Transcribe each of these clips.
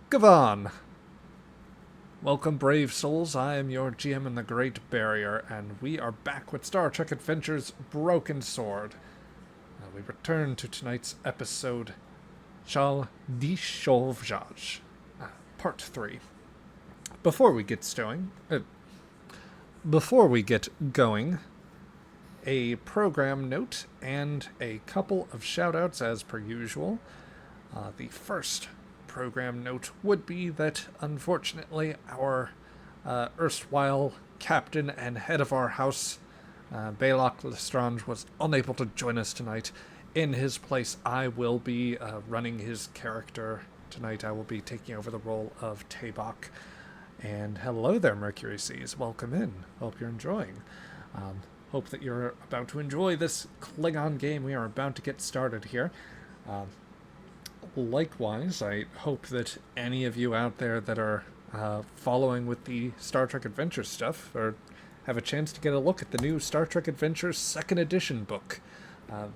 Gavan! Welcome, brave souls. I am your GM in the Great Barrier, and we are back with Star Trek Adventures Broken Sword. We return to tonight's episode, Chal DISovjaj, Part 3. Before we get before we get going, a program note and a couple of shoutouts as per usual. The first program note would be that, unfortunately, our erstwhile captain and head of our house, Balak Lestrange, was unable to join us tonight. In his place, I will be running his character tonight. I will be taking over the role of Tabak. And hello there, Mercury Seas. Welcome in. Hope you're enjoying. Hope that you're about to enjoy this Klingon game. We are about to get started here. Likewise, I hope that any of you out there that are following with the Star Trek Adventure stuff or have a chance to get a look at the new Star Trek Adventure 2nd Edition book.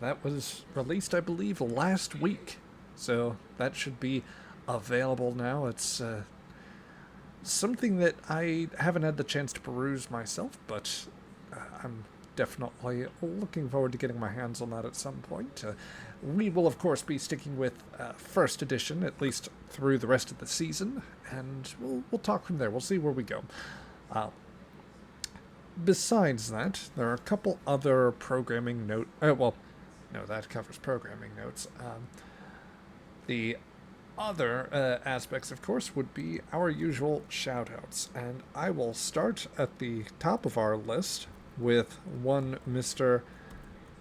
That was released, I believe, last week. So that should be available now. It's something that I haven't had the chance to peruse myself, but I'm definitely looking forward to getting my hands on that at some point. We will, of course, be sticking with first edition, at least through the rest of the season, and we'll talk from there. We'll see where we go. Besides that, there are a couple other programming note. No, that covers programming notes. The other aspects, of course, would be our usual shoutouts, and I will start at the top of our list with one Mr.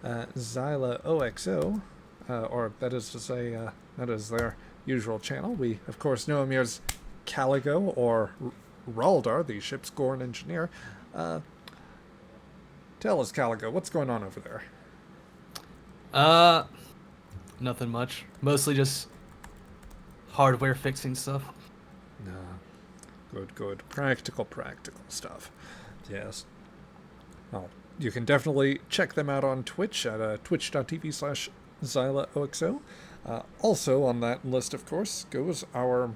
Zyla OXO, or that is to say, that is their usual channel. We, of course, know him as Caligo, or Raldar, the ship's Gorn engineer. Tell us, Caligo, what's going on over there? Uh, Nothing much. Mostly just hardware fixing stuff. No. Good. Practical stuff. Yes. Well, you can definitely check them out on Twitch at twitch.tv/XylaOXO. Also on that list, of course, goes our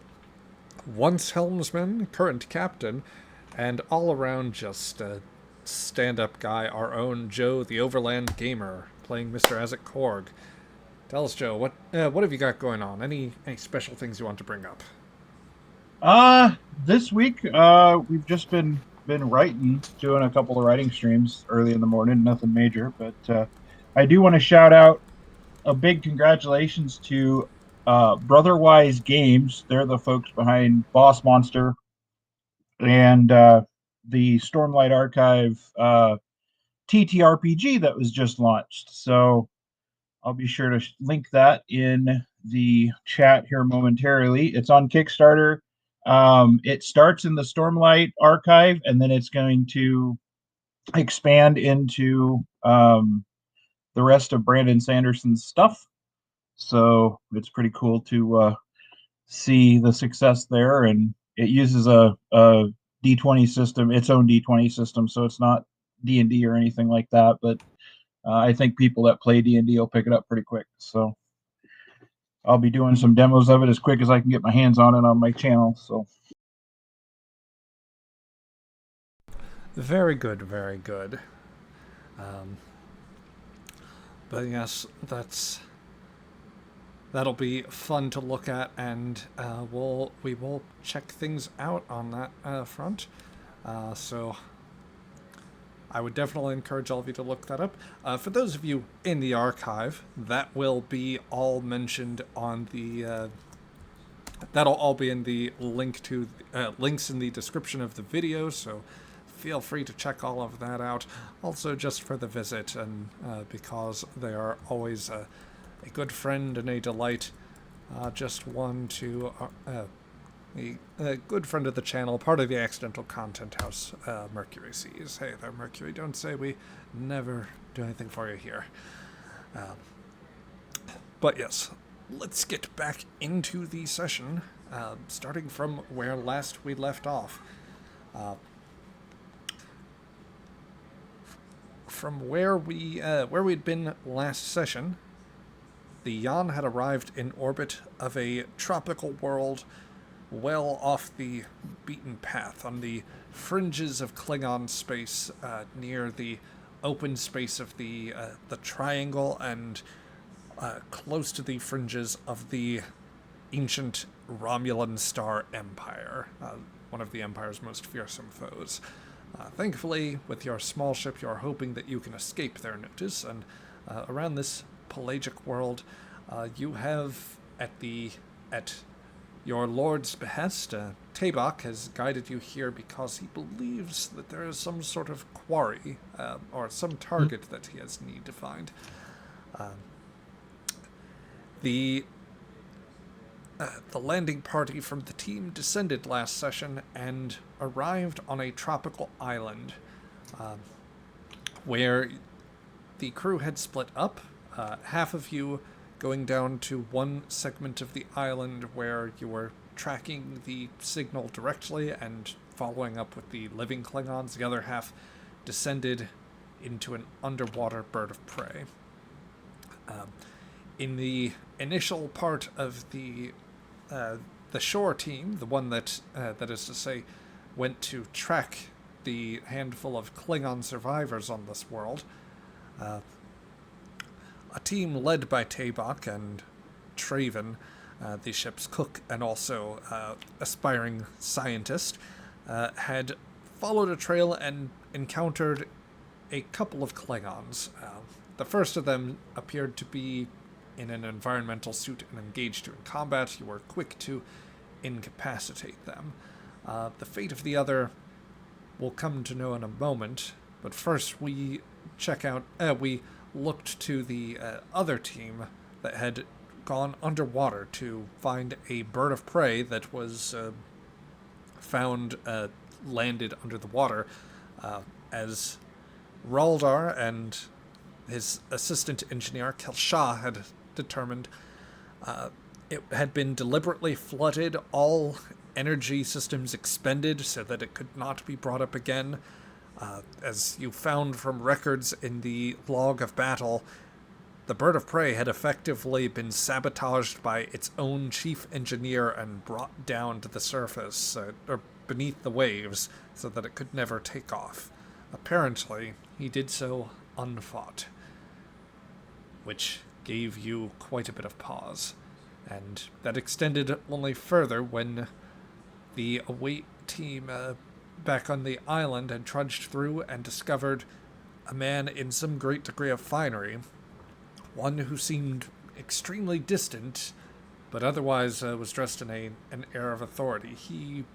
once helmsman, current captain, and all-around just stand-up guy, our own Joe, the OverlandGamer, playing Mr. Azek Korg. Tell us, Joe, what have you got going on? Any special things you want to bring up? This week, we've just been writing, doing a couple of writing streams early in the morning, nothing major, but I do want to shout out a big congratulations to Brotherwise Games. They're the folks behind Boss Monster and the Stormlight Archive TTRPG that was just launched. So I'll be sure to link that in the chat here momentarily. It's on Kickstarter. It starts in the Stormlight archive, and then it's going to expand into the rest of Brandon Sanderson's stuff. So it's pretty cool to see the success there. And it uses a D20 system, its own D20 system, so it's not D&D or anything like that. But I think people that play D&D will pick it up pretty quick. So I'll be doing some demos of it as quick as I can get my hands on it on my channel. So Very good, very good. But yes, that'll be fun to look at, and we will check things out on that front. So I would definitely encourage all of you to look that up. For those of you in the archive, that will be all mentioned on the. That'll all be in the links in the description of the video. So feel free to check all of that out. Also, just for the visit, and because they are always a good friend and a delight. Just one to a good friend of the channel, part of the Accidental Content House, Mercury Seas. Hey there, Mercury. Don't say we never do anything for you here. But yes, let's get back into the session, starting from where last we left off. From where we'd been last session, the Yan had arrived in orbit of a tropical world well off the beaten path, on the fringes of Klingon space, near the open space of the triangle, and close to the fringes of the ancient Romulan Star Empire, one of the Empire's most fearsome foes. Thankfully, with your small ship, you're hoping that you can escape their notice, and around this pelagic world, you have, at your lord's behest, Tabak has guided you here because he believes that there is some sort of quarry, or some target that he has need to find. The landing party from the team descended last session and arrived on a tropical island, where the crew had split up, half of you going down to one segment of the island where you were tracking the signal directly and following up with the living Klingons. The other half descended into an underwater bird of prey. In the initial part of the shore team, the one that is to say, went to track the handful of Klingon survivors on this world, a team led by Tabak and Traven, the ship's cook and also aspiring scientist, had followed a trail and encountered a couple of Klingons. The first of them appeared to be in an environmental suit and engaged in combat. You were quick to incapacitate them. The fate of the other we'll come to know in a moment, but first we looked to the other team that had gone underwater to find a bird of prey that was found landed under the water, as Raldar and his assistant engineer Kelshaw had determined it had been deliberately flooded, all energy systems expended so that it could not be brought up again. As you found from records in the log of battle, the bird of prey had effectively been sabotaged by its own chief engineer and brought down to the surface, or beneath the waves, so that it could never take off. Apparently, he did so unfought, which gave you quite a bit of pause. And that extended only further when the await team back on the island had trudged through and discovered a man in some great degree of finery, one who seemed extremely distant, but otherwise was dressed in an air of authority. He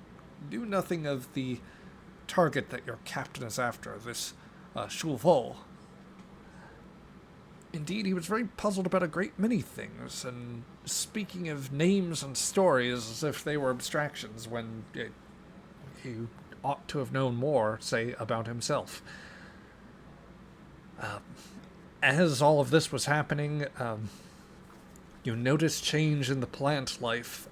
knew nothing of the target that your captain is after, this Chauveau. Indeed, he was very puzzled about a great many things, and speaking of names and stories as if they were abstractions, when he ought to have known more, say, about himself. As all of this was happening, you noticed change in the plant life.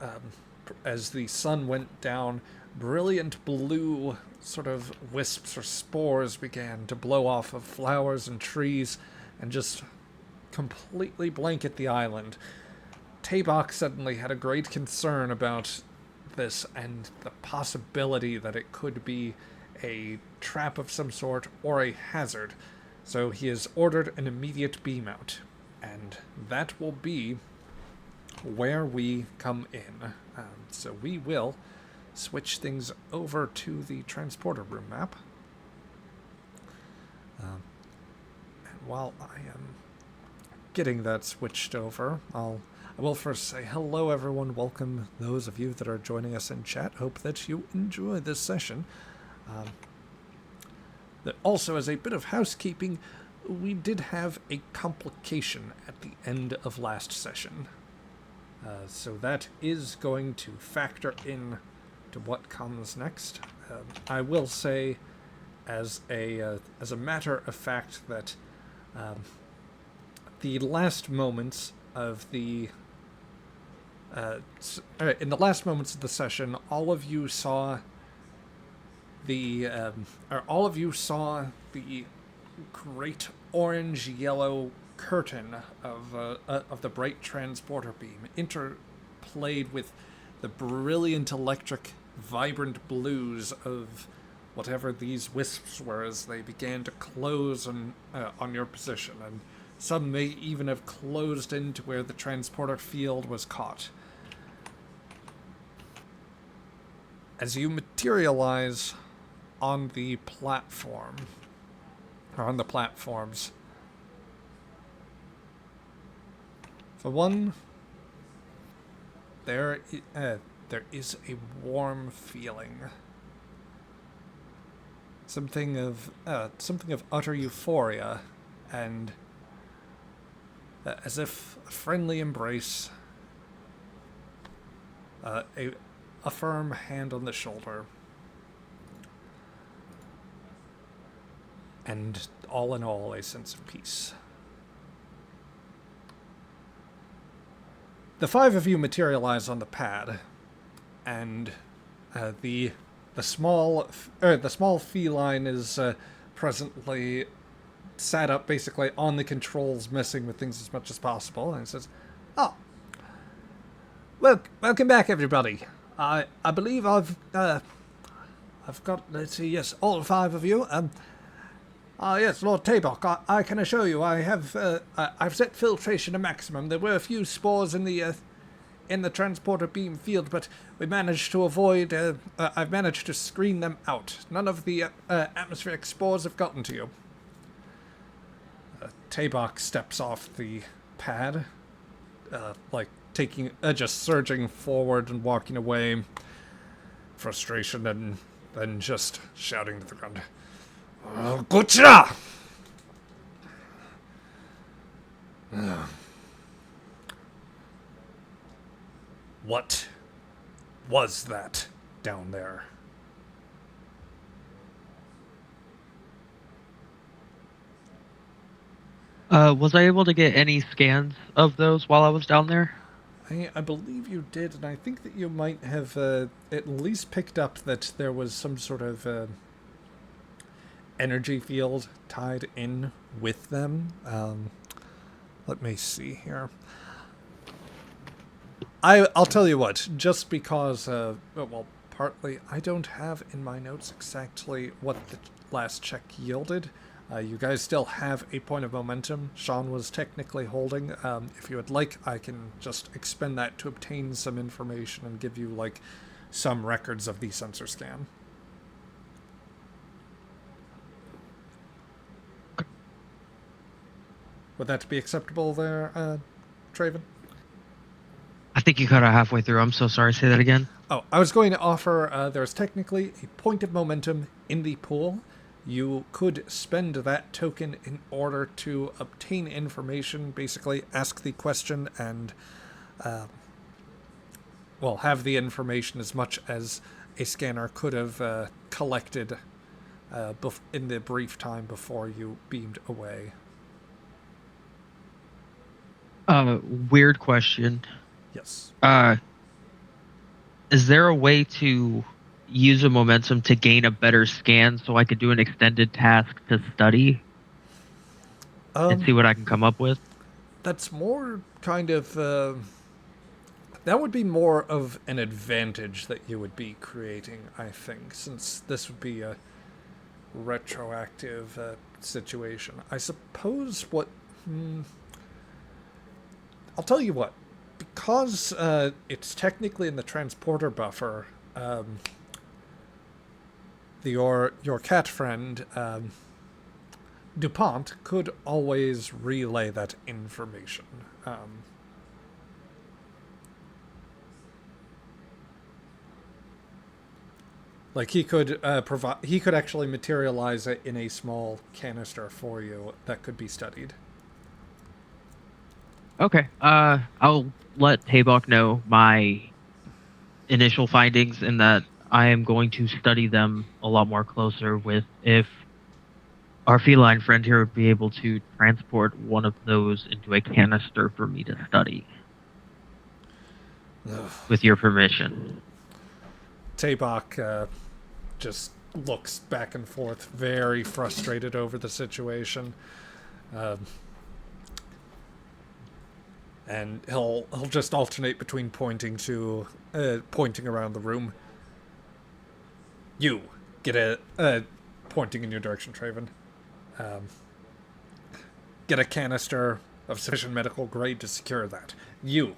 As the sun went down, brilliant blue sort of wisps or spores began to blow off of flowers and trees and just completely blanket the island. Tabak suddenly had a great concern about this and the possibility that it could be a trap of some sort or a hazard. So he has ordered an immediate beam out, and that will be where we come in. So we will switch things over to the transporter room map. And while I am getting that switched over, I will first say hello, everyone. Welcome those of you that are joining us in chat. Hope that you enjoy this session. That also, as a bit of housekeeping, we did have a complication at the end of last session. So that is going to factor in to what comes next. I will say, as a matter of fact, that the last moments of the in the last moments of the session, all of you saw the great orange-yellow curtain of the bright transporter beam interplayed with the brilliant electric, vibrant blues of whatever these wisps were as they began to close on your position, and some may even have closed into where the transporter field was caught. As you materialize on the platform, or on the platforms, for one, there is a warm feeling. Something of utter euphoria, and as if a friendly embrace, a firm hand on the shoulder, and all in all, a sense of peace. The five of you materialize on the pad, and the small feline is presently sat up, basically on the controls, messing with things as much as possible, and it says, "Oh, well, welcome back, everybody. I believe I've got, let's see, yes, all five of you. Yes, Lord Tabok, I can assure you, I've set filtration to maximum. There were a few spores in the transporter beam field, but we managed to avoid, I've managed to screen them out. None of the atmospheric spores have gotten to you." Tabok steps off the pad, just surging forward and walking away, frustration, and then just shouting to the ground, "Gotcha!" What was that down there? Was I able to get any scans of those while I was down there? I believe you did, and I think that you might have at least picked up that there was some sort of energy field tied in with them. Let me see here. I'll tell you what, just because, partly I don't have in my notes exactly what the last check yielded. You guys still have a point of momentum Sean was technically holding. If you would like, I can just expend that to obtain some information and give you, some records of the sensor scan. Would that be acceptable there, Traven? I think you cut out halfway through. I'm so sorry. Say that again. Oh, I was going to offer, there's technically a point of momentum in the pool. You could spend that token in order to obtain information, basically ask the question and, have the information as much as a scanner could have collected in the brief time before you beamed away. Weird question. Yes. Is there a way to use a momentum to gain a better scan so I could do an extended task to study and see what I can come up with? That's more kind of... that would be more of an advantage that you would be creating, I think, since this would be a retroactive situation. I suppose what... I'll tell you what. Because it's technically in the transporter buffer, your cat friend, DuPont, could always relay that information. He could he could actually materialize it in a small canister for you that could be studied. Okay. I'll let Tabok know my initial findings and that I am going to study them a lot more closer with if our feline friend here would be able to transport one of those into a canister for me to study. With your permission. Tabok just looks back and forth, very frustrated over the situation. and he'll just alternate between pointing around the room. You get pointing in your direction, Traven. Get a canister of sufficient medical grade to secure that. You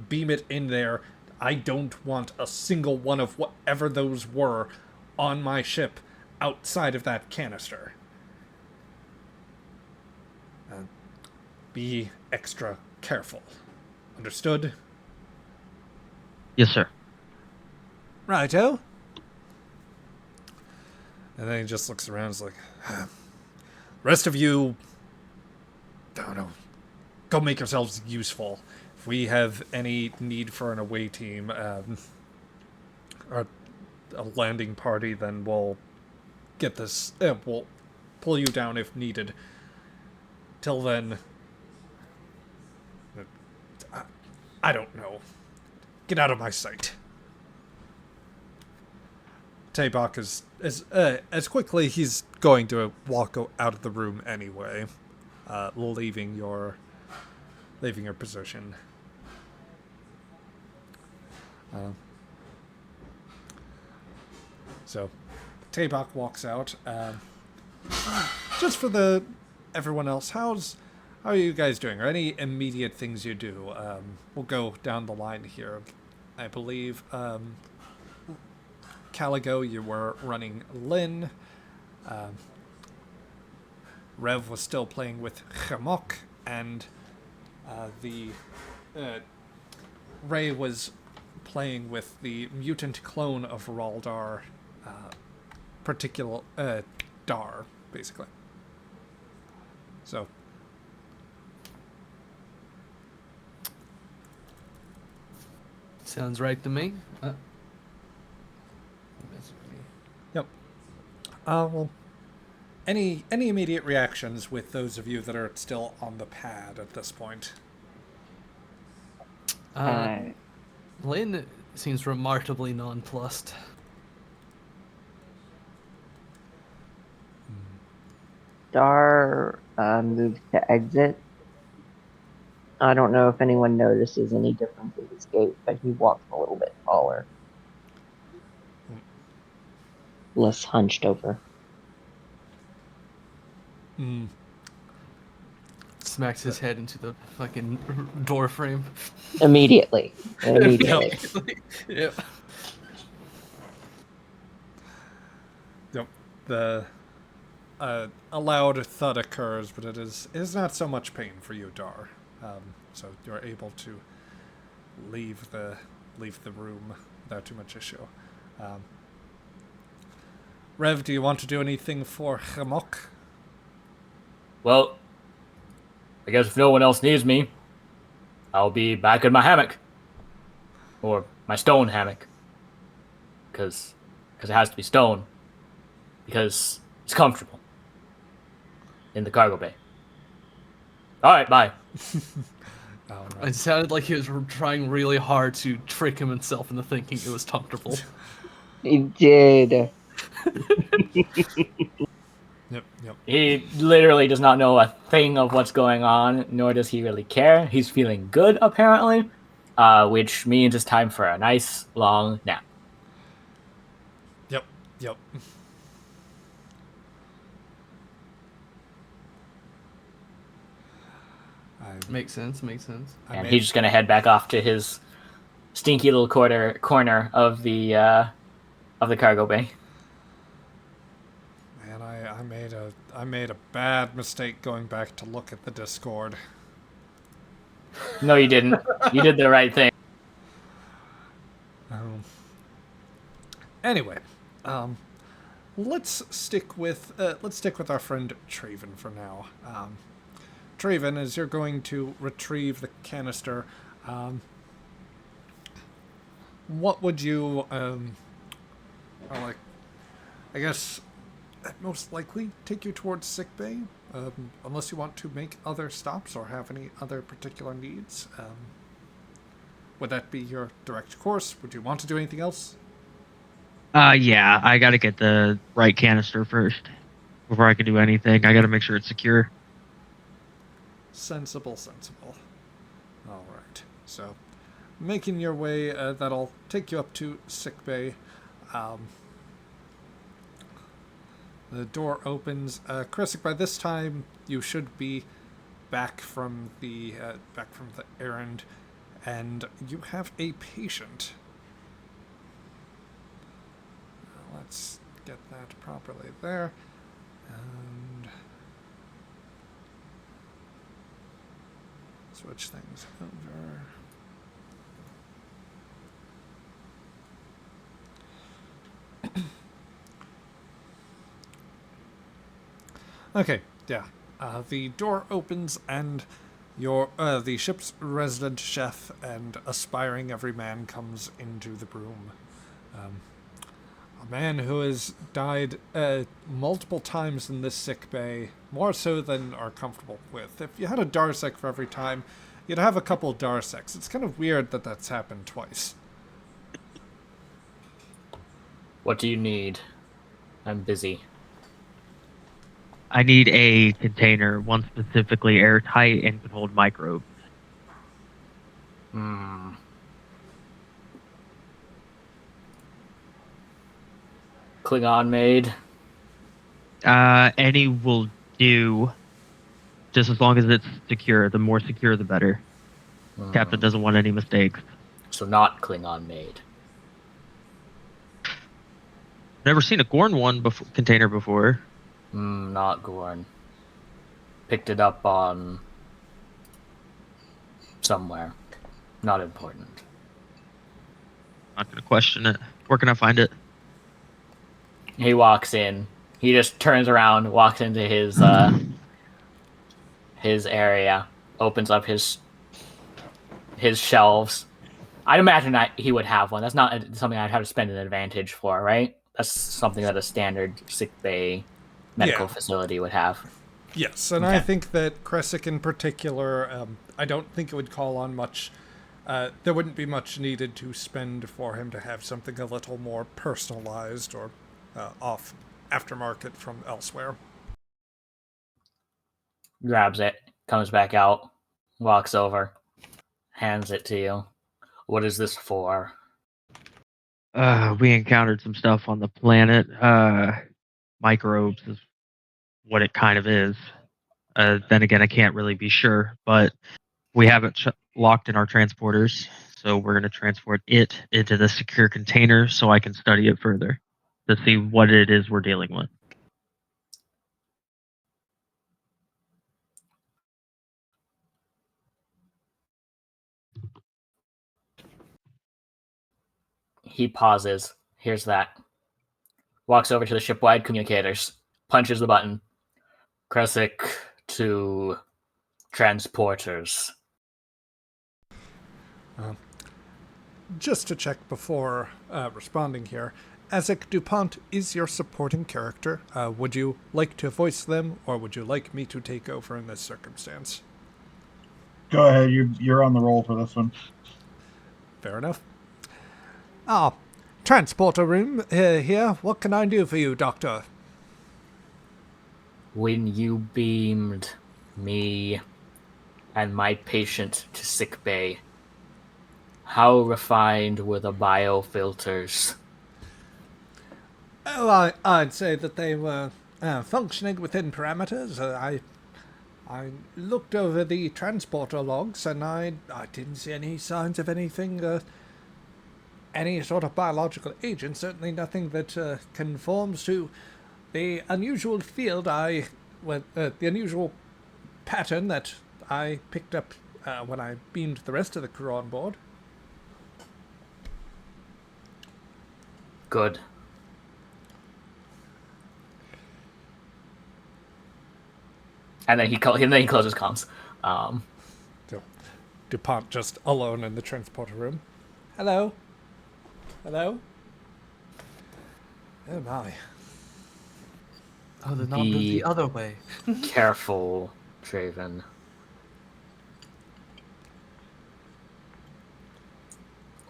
beam it in there. I don't want a single one of whatever those were on my ship outside of that canister. Be extra careful. Understood? Yes, sir. Righto. And then he just looks around and is like, rest of you, I don't know, go make yourselves useful. If we have any need for an away team, or a landing party, then we'll get this, we'll pull you down if needed. Till then, I don't know. Get out of my sight. Taybok is as quickly he's going to walk out of the room anyway, leaving your position. So, Taybok walks out. Just for everyone else, how are you guys doing? Or any immediate things you do? We'll go down the line here. I believe Caligo, you were running Lynn. Rev was still playing with Chamok, and Ray was playing with the mutant clone of Raldar, Dar, basically. So. Sounds right to me. Yep. Well, any immediate reactions with those of you that are still on the pad at this point? Lynn seems remarkably nonplussed. Dar moves to exit. I don't know if anyone notices any difference in his gait, but he walks a little bit taller. Less hunched over. Smacks his head into the fucking door frame. Immediately. Yep. Yep. A loud thud occurs, but it is not so much pain for you, Dar. So you're able to leave the room without too much issue. Rev, do you want to do anything for Chamok? Well, I guess if no one else needs me, I'll be back in my hammock. Or my stone hammock. Because it has to be stone. Because it's comfortable. In the cargo bay. Alright, bye. It sounded like he was trying really hard to trick himself into thinking it was comfortable. He did. Yep. He literally does not know a thing of what's going on, nor does he really care. He's feeling good, apparently, which means it's time for a nice, long nap. Yep. Makes sense. And he's just going to head back off to his stinky little corner of the cargo bay. Man, I made a bad mistake going back to look at the Discord. No, you didn't. You did the right thing. Anyway, let's stick with our friend Traven for now. Traven, as you're going to retrieve the canister, what would you I guess most likely take you towards sickbay, unless you want to make other stops or have any other particular needs. Would that be your direct course? Would you want to do anything else? Yeah, I gotta get the right canister first before I can do anything. I gotta make sure it's secure. Sensible. All right. So, making your way, that'll take you up to sickbay. The door opens. Krisic, by this time you should be back from the errand, and you have a patient. Let's get that properly there, and switch things over. Okay, yeah. The door opens and the ship's resident chef and aspiring everyman comes into the room. A man who has died multiple times in this sick bay, more so than are comfortable with. If you had a Darsek for every time, you'd have a couple Darseks. It's kind of weird that that's happened twice. What do you need? I'm busy. I need a container, one specifically airtight and can hold microbes. Klingon made. Any will do, just as long as it's secure. The more secure, the better. Captain doesn't want any mistakes. So not Klingon made. Never seen a Gorn one container before. Not Gorn. Picked it up on somewhere. Not important. Not gonna question it. Where can I find it? He walks in. He just turns around, walks into his his area, opens up his shelves. I'd imagine that he would have one. That's not something I'd have to spend an advantage for, right? That's something that a standard sick bay medical facility would have. Yes, and I think that Kresic in particular, I don't think it would call on much. There wouldn't be much needed to spend for him to have something a little more personalized or off aftermarket from elsewhere. Grabs it, comes back out, walks over, hands it to you. What is this for? We encountered some stuff on the planet. Microbes is what it kind of is. Then again, I can't really be sure, but we have it locked in our transporters, so we're going to transport it into the secure container so I can study it further to see what it is we're dealing with. He pauses. Here's that. Walks over to the shipwide communicators. Punches the button. Kresic to transporters. Just to check before responding here, Azek DuPont is your supporting character. Would you like to voice them, or would you like me to take over in this circumstance? Go ahead. You're on the roll for this one. Fair enough. Transporter room here. What can I do for you, Doctor? When you beamed me and my patient to sickbay, how refined were the biofilters? Oh, I'd say that they were functioning within parameters. I looked over the transporter logs, and I didn't see any signs of anything, any sort of biological agent. Certainly nothing that conforms to the unusual the unusual pattern that I picked up when I beamed the rest of the crew on board. Good. And then he closes comms. So, DuPont just alone in the transporter room. Hello? Hello? Oh my. Oh, the knob goes the other way. Careful, Draven.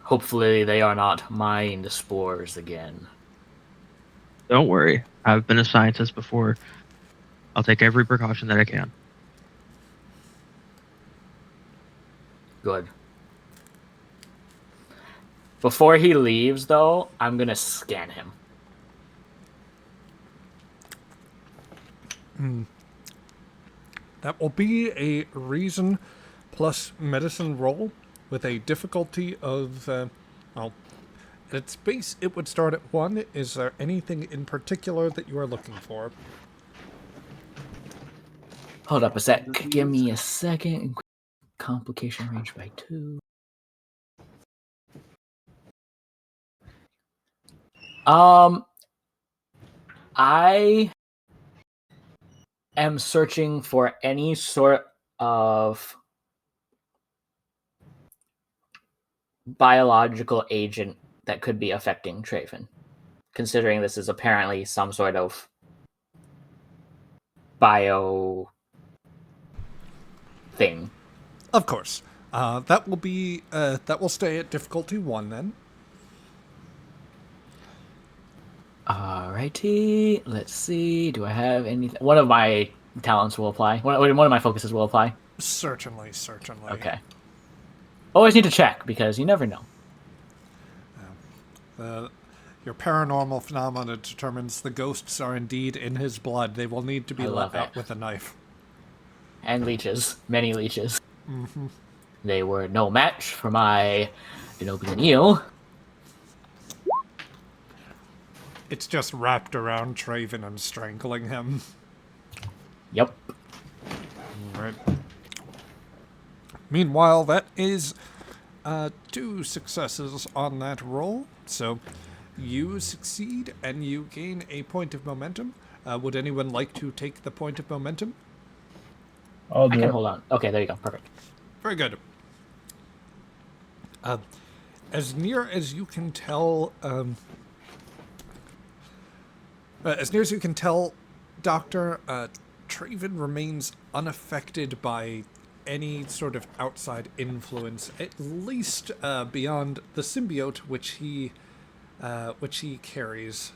Hopefully they are not mind spores again. Don't worry. I've been a scientist before. I'll take every precaution that I can. Good. Before he leaves, though, I'm gonna scan him. That will be a reason plus medicine roll with a difficulty of, well, at its base it would start at 1. Is there anything in particular that you are looking for? Hold up a sec. Give me a second. Complication range by 2. I am searching for any sort of biological agent that could be affecting Traven, considering this is apparently some sort of bio thing. Of course. That will be, that will stay at difficulty 1 then. Alrighty, let's see. Do I have anything? One of my talents will apply. One of my focuses will apply. Certainly. Okay. Always need to check, because you never know. Your paranormal phenomena determines the ghosts are indeed in his blood. They will need to be let out with a knife. And leeches. Many leeches. Mm-hmm. They were no match for my Denobian eel. It's just wrapped around Traven and strangling him. Yep. Right. Meanwhile, that is 2 successes on that roll. So you succeed and you gain a point of momentum. Would anyone like to take the point of momentum? I'll do I can it. hold on. Okay, there you go. Perfect. Very good. As near as you can tell, Doctor, Traven remains unaffected by any sort of outside influence, at least beyond the symbiote which he carries.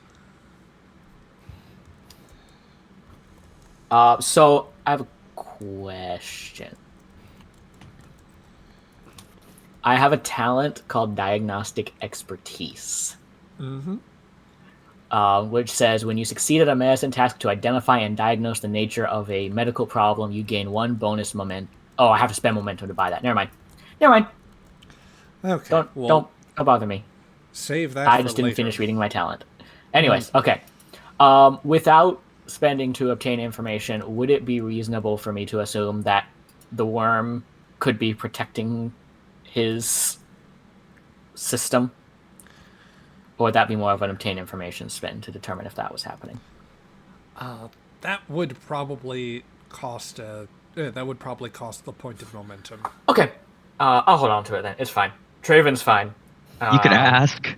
So I have a question. I have a talent called Diagnostic Expertise. Mm-hmm. Which says when you succeed at a medicine task to identify and diagnose the nature of a medical problem, you gain 1 bonus moment. Oh, I have to spend momentum to buy that. Never mind. Okay. Don't bother me. Save that. I just didn't finish reading my talent. Anyways, okay. Without spending to obtain information, would it be reasonable for me to assume that the worm could be protecting his system? Or would that be more of an obtain information spin to determine if that was happening? That would probably cost the point of momentum. Okay. I'll hold on to it then. It's fine. Traven's fine. You could ask.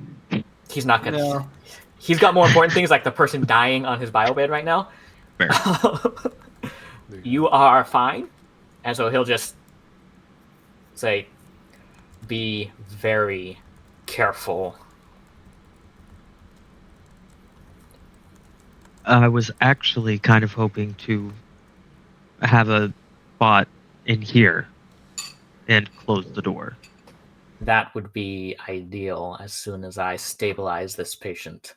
He's not gonna. No. He's got more important things like the person dying on his biobed right now. Fair. You are fine. And so he'll just say, be very careful. I was actually kind of hoping to have a bot in here and close the door. That would be ideal as soon as I stabilize this patient.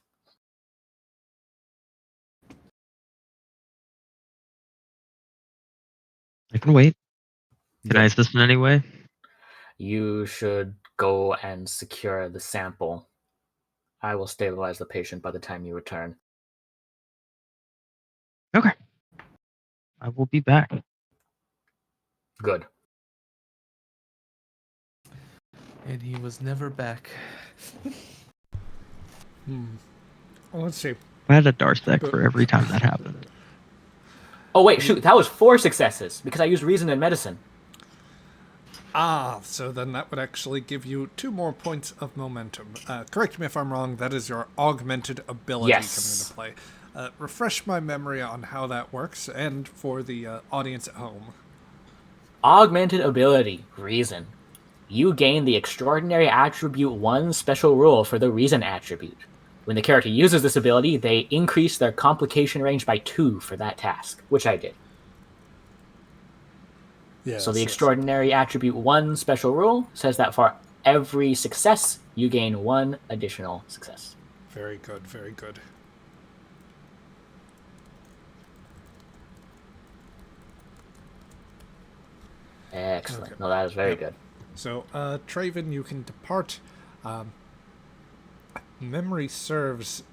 I can wait. Can I assist in any way? You should go and secure the sample. I will stabilize the patient by the time you return. Okay. I will be back. Good. And he was never back. Well, let's see. I had a Darsec for every time that happened. Oh, wait, shoot. That was 4 successes because I used reason and medicine. So then that would actually give you 2 more points of momentum. Correct me if I'm wrong, that is your augmented ability coming into play. Refresh my memory on how that works, and for the audience at home. Augmented ability, reason. You gain the extraordinary attribute 1 special rule for the reason attribute. When the character uses this ability, they increase their complication range by 2 for that task, which I did. Yes, so the extraordinary attribute 1 special rule says that for every success you gain 1 additional success. Very good, very good. Excellent. Okay. No, that is very Yep. good. So, Traven, you can depart. Memory serves,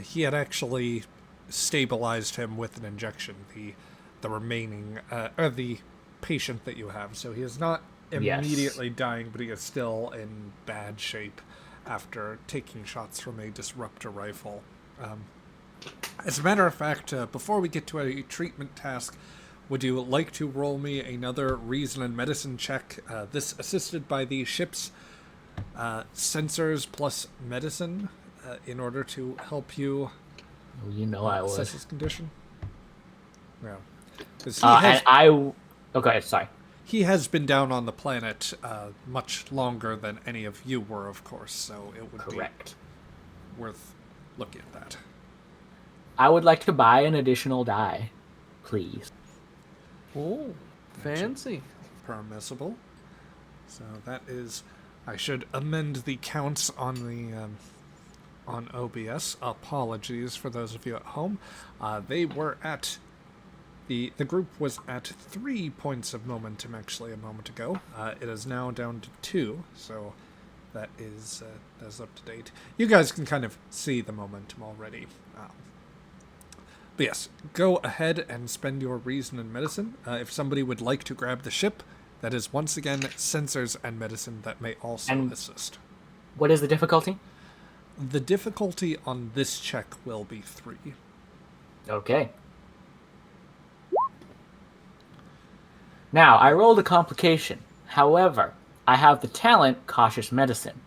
he had actually stabilized him with an injection, the remaining, or the patient that you have. So he is not immediately dying, but he is still in bad shape after taking shots from a disruptor rifle. As a matter of fact, before we get to a treatment task, would you like to roll me another reason and medicine check? This assisted by the ship's sensors plus medicine in order to help you You know I would. assess his condition. Yeah. 'Cause Okay, sorry. he has been down on the planet much longer than any of you were, of course, so it would Correct. be worth looking at that. I would like to buy an additional die, please. Oh, fancy. Permissible. So that is, I should amend the counts on the on OBS. Apologies for those of you at home. They were at the group was at 3 points of momentum actually a moment ago. It is now down to 2, so that is that's up to date. You guys can kind of see the momentum already. But yes, go ahead and spend your reason and medicine. If somebody would like to grab the ship, that is once again sensors and medicine that may also assist. What is the difficulty? The difficulty on this check will be 3. Okay. Now, I rolled a complication. However, I have the talent Cautious Medicine,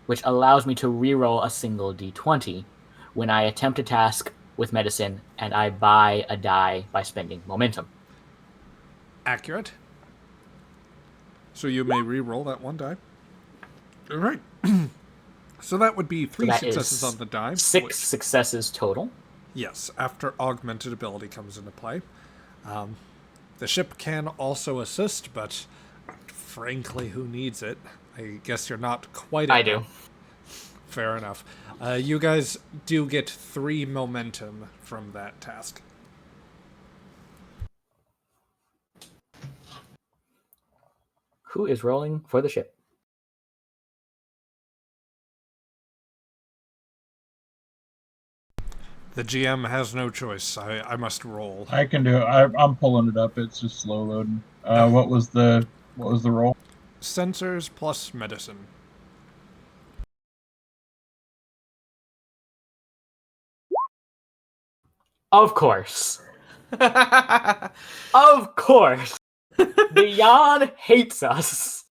which allows me to reroll a single d20 when I attempt a task with medicine and I buy a die by spending momentum. Accurate. So you may re-roll that 1 die. All right. So that would be 3 that successes is on the die. 6 successes total. Yes, after augmented ability comes into play. The ship can also assist, but frankly, who needs it? I guess you're not quite. I do. Fair enough. You guys do get 3 momentum from that task. Who is rolling for the ship? The GM has no choice. I must roll. I can do it. I'm pulling it up. It's just slow loading. What was the roll? Sensors plus medicine. Of course. Of course. Beyond hates us.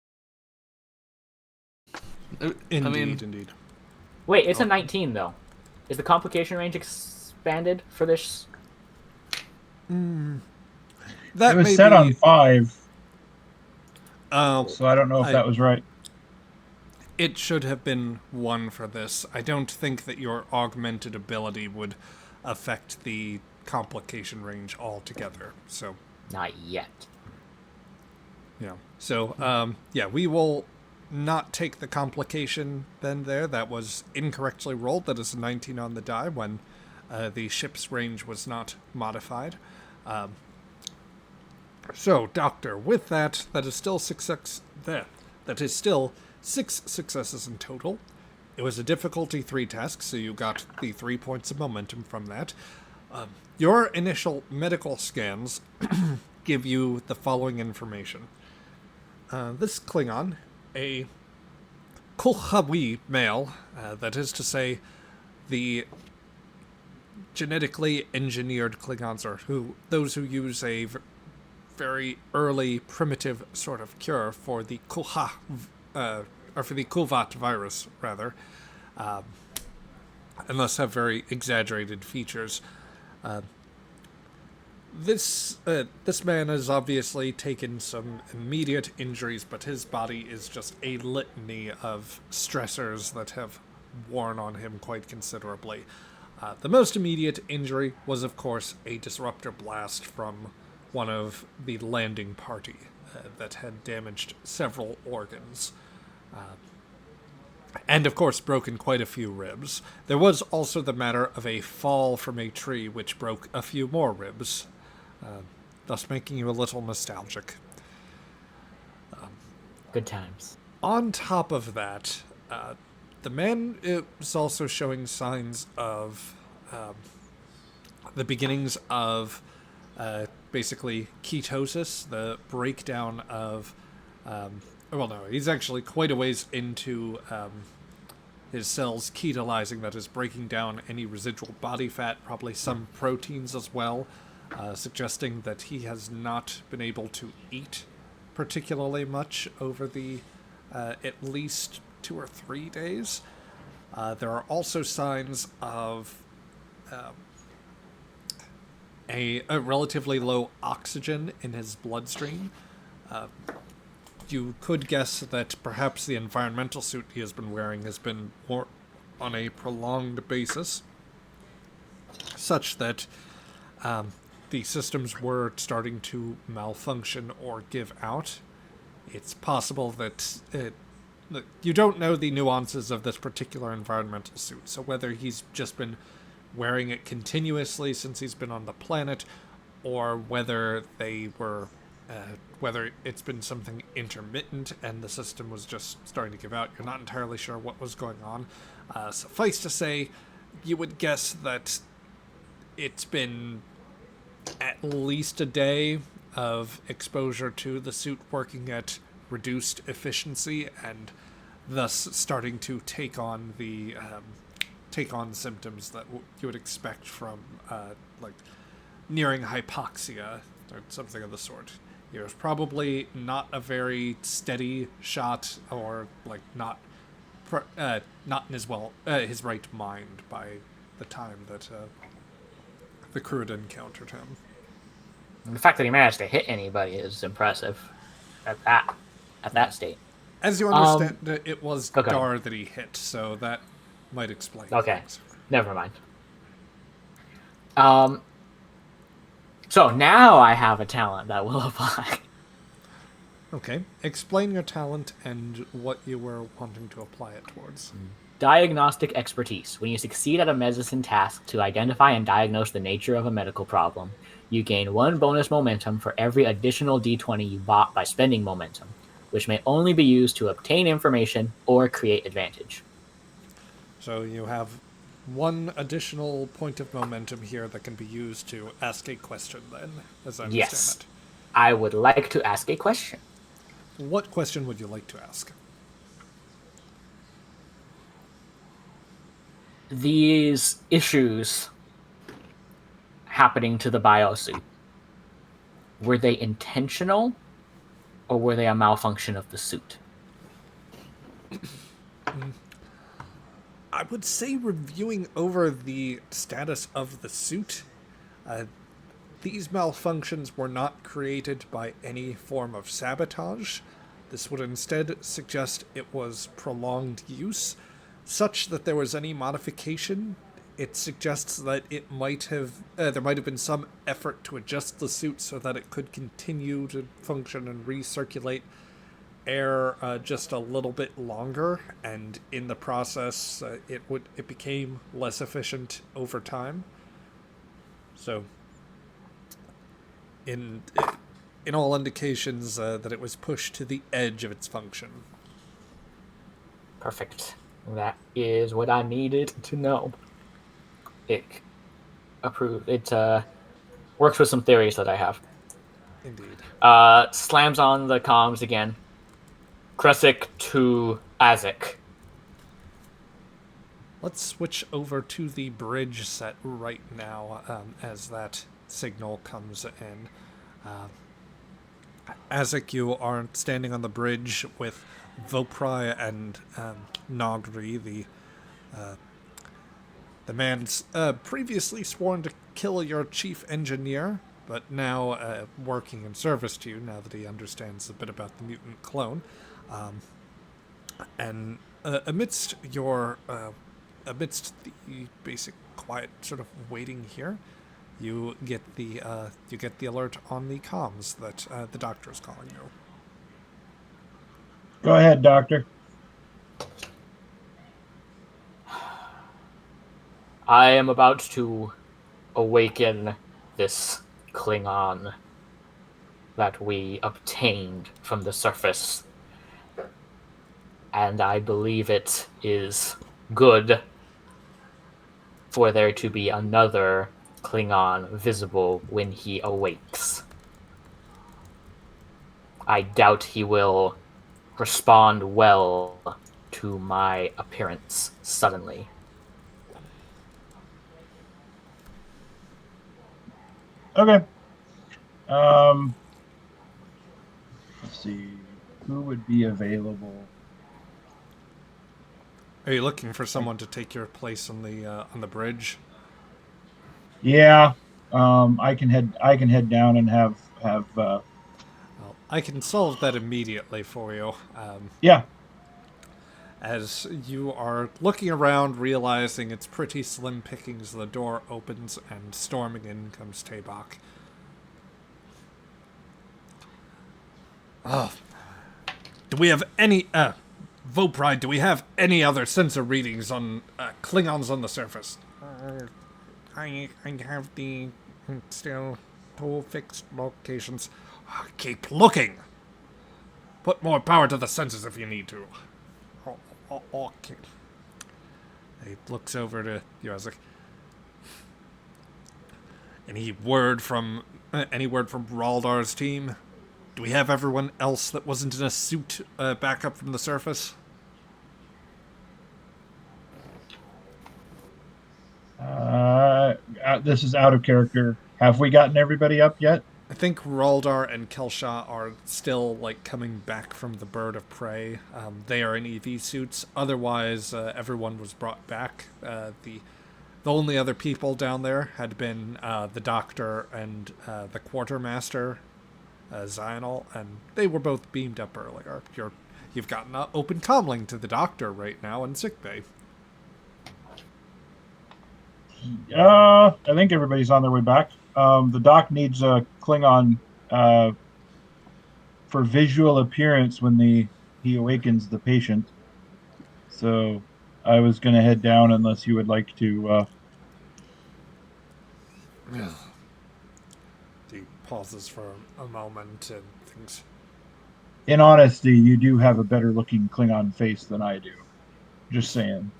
Indeed. Wait, it's a 19 though. Is the complication range expanded for this? That It was may set be, on 5, Oh, so I don't know if that was right. it should have been 1 for this. I don't think that your augmented ability would affect the complication range altogether. So, Not yet. yeah. So, yeah, we will not take the complication then there. That was incorrectly rolled. That is a 19 on the die when the ship's range was not modified. So, Doctor, with that, that is still 6 successes in total. It was a difficulty 3 task, so you got the 3 points of momentum from that. Your initial medical scans give you the following information. This Klingon, a Kulhawi male, that is to say, the genetically engineered Klingons, or those who use a very early primitive sort of cure for the or for the Kulvat virus, rather, and thus have very exaggerated features. This man has obviously taken some immediate injuries, but his body is just a litany of stressors that have worn on him quite considerably. The most immediate injury was, of course, a disruptor blast from one of the landing party that had damaged several organs. and of course broken quite a few ribs. There was also the matter of a fall from a tree which broke a few more ribs, thus making you a little nostalgic. Good times. On top of that, the man is also showing signs of the beginnings of basically ketosis, the breakdown of... well, no, he's actually quite a ways into his cells ketolizing, that is, breaking down any residual body fat, probably some proteins as well, suggesting that he has not been able to eat particularly much over the at least 2 or 3 days. There are also signs of a relatively low oxygen in his bloodstream. You could guess that perhaps the environmental suit he has been wearing has been worn on a prolonged basis, such that the systems were starting to malfunction or give out. It's possible that you don't know the nuances of this particular environmental suit, so whether he's just been wearing it continuously since he's been on the planet, or whether they were, whether it's been something intermittent and the system was just starting to give out, you're not entirely sure what was going on. Suffice to say, you would guess that it's been at least a day of exposure to the suit working at reduced efficiency, and thus starting to take on the symptoms that you would expect from like nearing hypoxia or something of the sort. He was probably not a very steady shot, or like not in his right mind by the time that the crew had encountered him. The fact that he managed to hit anybody is impressive at that state. As you understand, it was okay. Dar that he hit, so that might explain Okay, things. Never mind. So now I have a talent that will apply. Okay, explain your talent and what you were wanting to apply it towards. Diagnostic expertise. When you succeed at a medicine task to identify and diagnose the nature of a medical problem, you gain 1 bonus momentum for every additional d20 you bought by spending momentum, which may only be used to obtain information or create advantage. So you have 1 additional point of momentum here that can be used to ask a question then, as I understand Yes. it. I would like to ask a question. What question would you like to ask? These issues happening to the biosuit, were they intentional, or were they a malfunction of the suit? I would say, reviewing over the status of the suit, these malfunctions were not created by any form of sabotage. This would instead suggest it was prolonged use, such that there was any modification. It suggests that it might have there might have been some effort to adjust the suit so that it could continue to function and recirculate air just a little bit longer, and in the process it became less efficient over time. So in all indications that it was pushed to the edge of its function. Perfect. That is what I needed to know. It works with some theories that I have. Indeed. Slams on the comms again. Kresik to Azik. Let's switch over to the bridge set right now as that signal comes in. Azik, you are standing on the bridge with Voprai and Nogri, the man's previously sworn to kill your chief engineer, but now working in service to you now that he understands a bit about the mutant clone. And amidst the basic quiet sort of waiting here, you get the alert on the comms that the doctor is calling you. Go ahead, Doctor. I am about to awaken this Klingon that we obtained from the surface. And I believe it is good for there to be another Klingon visible when he awakes. I doubt he will respond well to my appearance suddenly. Okay. Let's see. Who would be available? Are you looking for someone to take your place on the bridge? Yeah. I can head down and have Well, I can solve that immediately for you. yeah. As you are looking around, realizing it's pretty slim pickings, the door opens and storming in comes Tabak. Oh, do we have any, Vopride, do we have any other sensor readings on Klingons on the surface? I have the still two fixed locations. Keep looking! Put more power to the sensors if you need to. Okay. He looks over to Yazek. Any word from Raldar's team? Do we have everyone else that wasn't in a suit back up from the surface? This is out of character. Have we gotten everybody up yet? I think Raldar and Kelshaw are still coming back from the bird of prey. They are in EV suits. Otherwise, everyone was brought back. The only other people down there had been the doctor and the quartermaster, Zional, and they were both beamed up earlier. You've gotten open comlink to the doctor right now in sickbay. I think everybody's on their way back. The doc needs a Klingon for visual appearance when he awakens the patient. So I was going to head down unless you would like to. He pauses for a moment and thinks. In honesty, you do have a better looking Klingon face than I do. Just saying.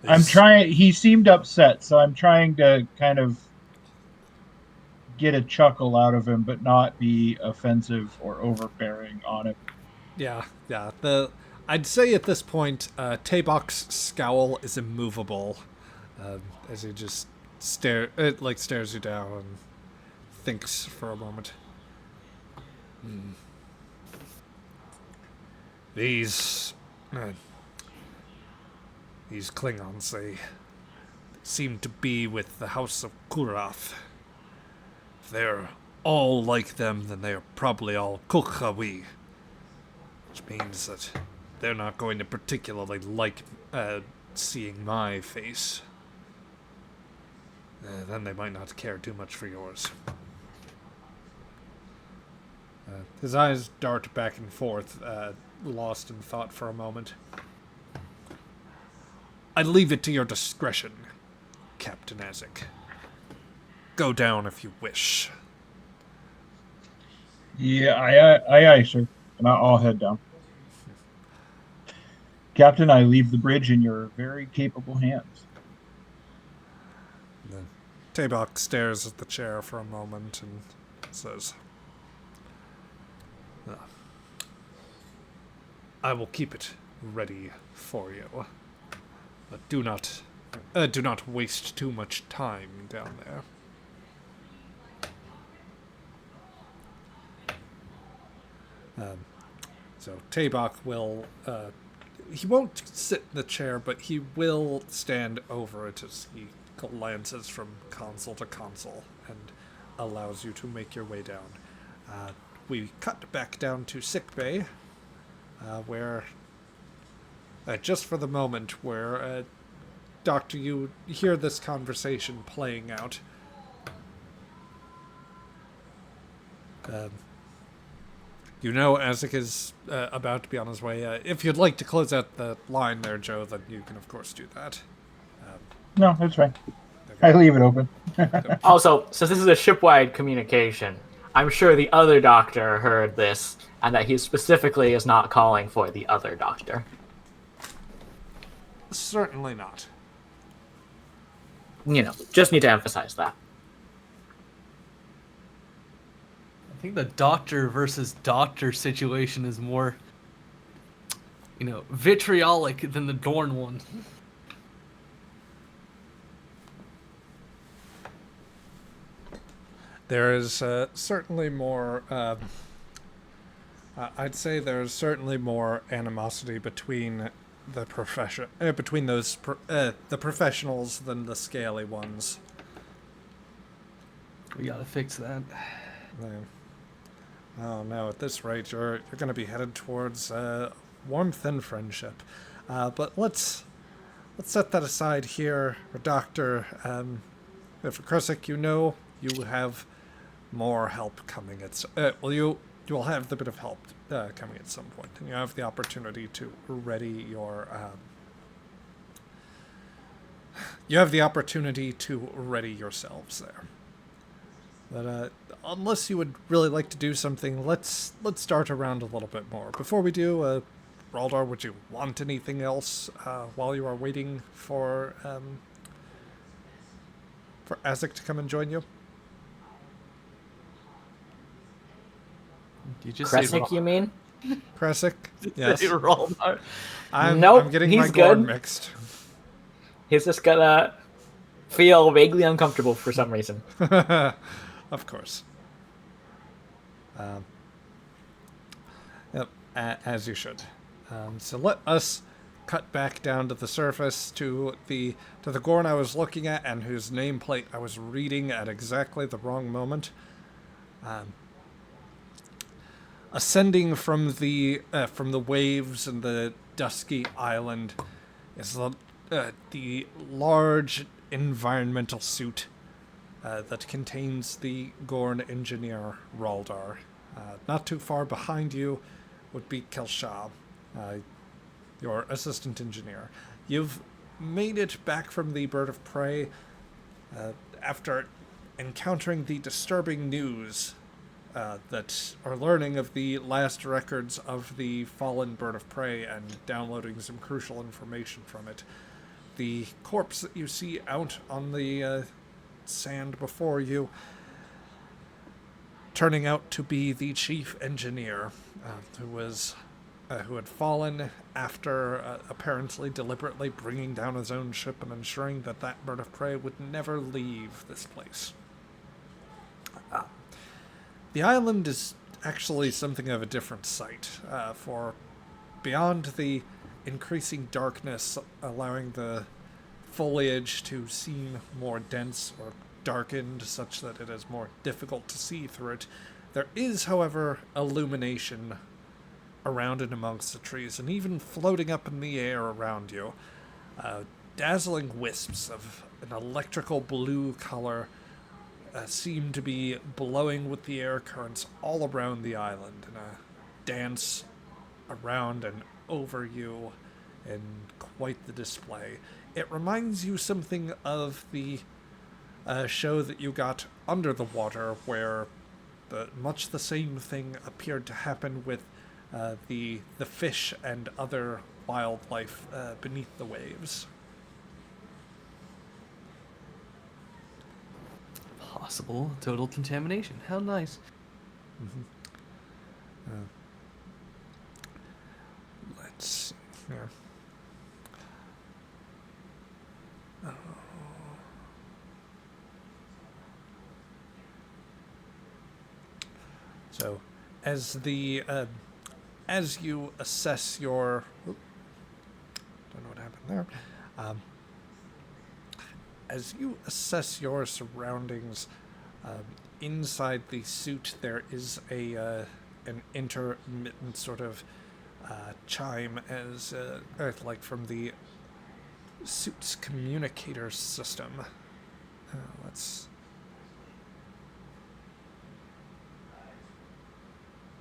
I'm trying. He seemed upset, so I'm trying to kind of get a chuckle out of him, but not be offensive or overbearing on it. Yeah. I'd say at this point, Tabok's scowl is immovable, as he just stares you down and thinks for a moment. These Klingons, they seem to be with the House of Kurath. If they're all like them, then they are probably all Kukhawi, which means that they're not going to particularly like seeing my face. Then they might not care too much for yours. His eyes dart back and forth, lost in thought for a moment. I leave it to your discretion, Captain Isaac. Go down if you wish. Yeah, aye, sir. And I'll head down. Captain, I leave the bridge in your very capable hands. Then Tabok stares at the chair for a moment and says, I will keep it ready for you. But do not waste too much time down there. So Tabok will, he won't sit in the chair, but he will stand over it as he glances from console to console and allows you to make your way down. We cut back down to sickbay, where, just for the moment, where, Doctor, you hear this conversation playing out. You know Isaac is about to be on his way. If you'd like to close out the line there, Joe, then you can, of course, do that. No, that's fine. Okay. I leave it open. Also, since this is a shipwide communication, I'm sure the other doctor heard this, and that he specifically is not calling for the other doctor. Certainly not. Just need to emphasize that. I think the doctor versus doctor situation is more, vitriolic than the Dorn one. There is certainly more. I'd say there's certainly more animosity between the the professionals than the scaly ones. We gotta fix that. Oh no! At this rate, you're going to be headed towards warmth and friendship. But let's set that aside here, Doctor. For Krusik, you have more help coming. You will have the bit of help coming at some point, and you have the opportunity to ready your. You have the opportunity to ready yourselves there. But unless you would really like to do something, let's start around a little bit more. Before we do, Raldar, would you want anything else while you are waiting for Isaac to come and join you? You just Kresnik, you mean? Krasik? Yes. Raldar. I'm getting he's my Gorn good. mixed. He's just gonna feel vaguely uncomfortable for some reason. Of course. Yep, as you should. So let us cut back down to the surface to the Gorn I was looking at and whose nameplate I was reading at exactly the wrong moment. Ascending from the waves and the dusky island is the large environmental suit that contains the Gorn engineer Raldar. Not too far behind you would be Kelshab, your assistant engineer. You've made it back from the bird of prey after encountering the disturbing news or learning of the last records of the fallen bird of prey and downloading some crucial information from it. The corpse that you see out on the sand before you turning out to be the chief engineer who had fallen after apparently deliberately bringing down his own ship and ensuring that bird of prey would never leave this place. The island is actually something of a different sight, for beyond the increasing darkness allowing the foliage to seem more dense or darkened such that it is more difficult to see through it, there is, however, illumination around and amongst the trees, and even floating up in the air around you. Dazzling wisps of an electrical blue color seem to be blowing with the air currents all around the island in a dance around and over you in quite the display. It reminds you something of the show that you got Under the Water, where much the same thing appeared to happen with the fish and other wildlife beneath the waves. Possible total contamination. How nice. Mm-hmm. Let's see here. So, as you assess your, don't know what happened there. As you assess your surroundings, inside the suit there is an intermittent sort of chime as like from the suit's communicator system. Let's.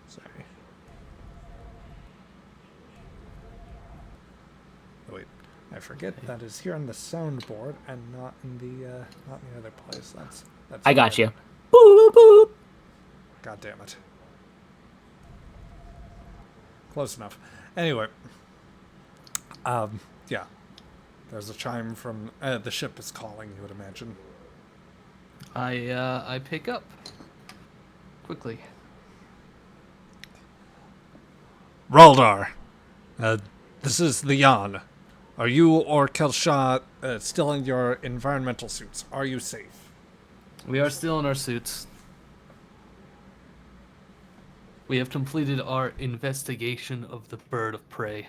Sorry. wait, I forget that is here on the soundboard and not in the other place. That's I got weird. you. Boop, boop. God damn it. Close enough. Anyway, yeah. There's a chime from the ship is calling, you would imagine. I pick up quickly. Raldar, this is the Yan. Are you or Kelshaw still in your environmental suits? Are you safe? We are still in our suits. We have completed our investigation of the bird of prey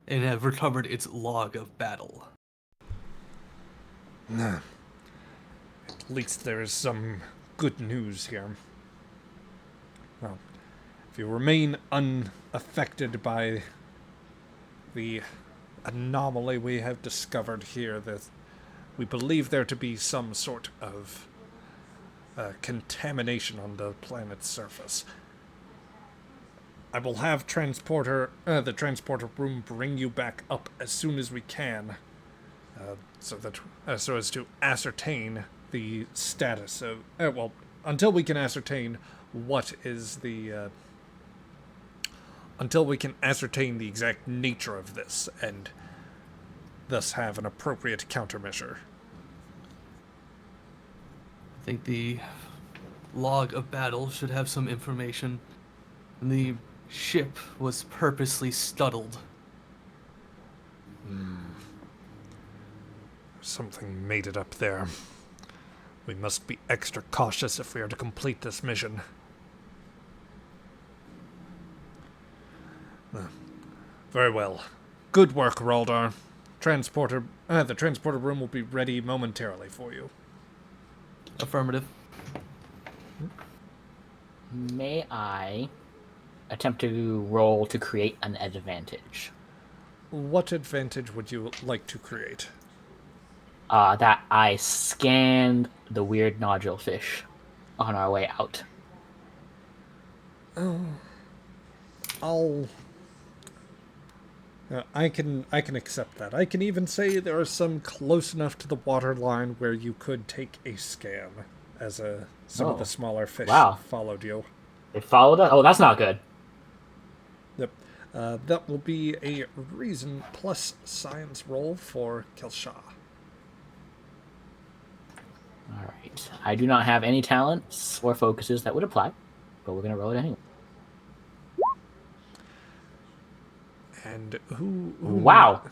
and have recovered its log of battle. At least there is some good news here. Well, if you remain unaffected by the anomaly we have discovered here, that we believe there to be some sort of contamination on the planet's surface. I will have the transporter room bring you back up as soon as we can, so as to ascertain the status of until we can ascertain until we can ascertain the exact nature of this and thus have an appropriate countermeasure. I think the log of battle should have some information. The ship was purposely scuttled. Something made it up there. We must be extra cautious if we are to complete this mission. Very well. Good work, Raldar. The transporter room will be ready momentarily for you. Affirmative. May I attempt to roll to create an advantage? What advantage would you like to create? That I scanned the weird nodule fish on our way out. I can accept that. I can even say there are some close enough to the waterline where you could take a scan, as some of the smaller fish followed you. They followed us? Oh, that's not good. Yep. That will be a reason plus science roll for Kelshaw. Alright. I do not have any talents or focuses that would apply, but we're going to roll it anyway. And who Wow.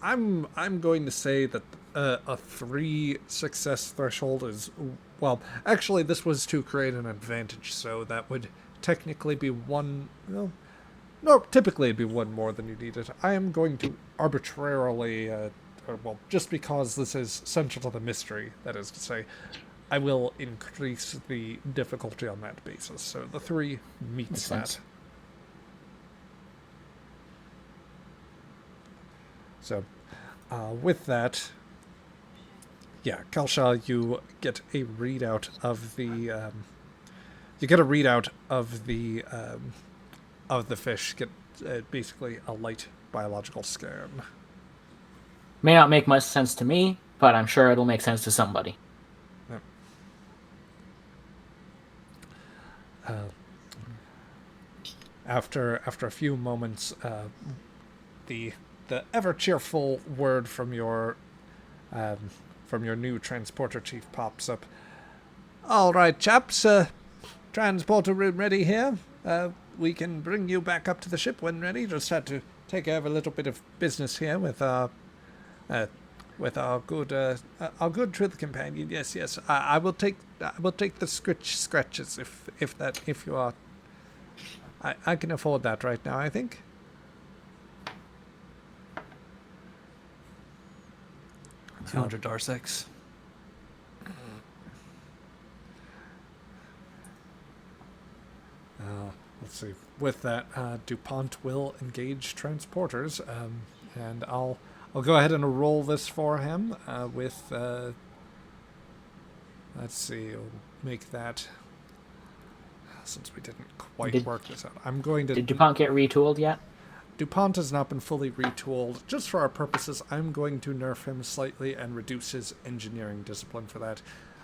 I'm going to say that a 3 success threshold is, well, actually this was to create an advantage, so that would technically be one, typically it'd be one more than you needed. I am going to arbitrarily, just because this is central to the mystery, that is to say, I will increase the difficulty on that basis. So the 3 meets that. Sense. So, with that, Kelshaw, you get a readout of the fish. Get basically a light biological scan. May not make much sense to me, but I'm sure it'll make sense to somebody. After a few moments, the ever cheerful word from your new transporter chief pops up. All right, chaps, transporter room ready here. We can bring you back up to the ship when ready. Just had to take care of a little bit of business here with our good truth companion. Yes. I will take the scratches if you are. I can afford that right now, I think. $200 Darsex. Let's see. With that, DuPont will engage transporters, and I'll go ahead and roll this for him with. Let's see. We'll make that. Since we didn't quite work this out, I'm going to. Did DuPont get retooled yet? DuPont has not been fully retooled. Just for our purposes, I'm going to nerf him slightly and reduce his engineering discipline for that.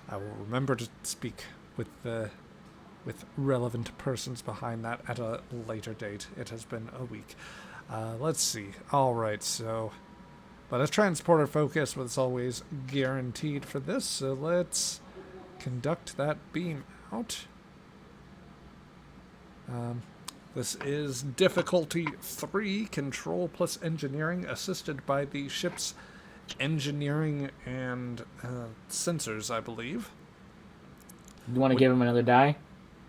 I will remember to speak with relevant persons behind that at a later date. It has been a week. Let's see. Alright, so... But a transporter focus was always guaranteed for this, so let's conduct that beam out. This is difficulty 3, control plus engineering, assisted by the ship's engineering and sensors, I believe. You want to give him another die?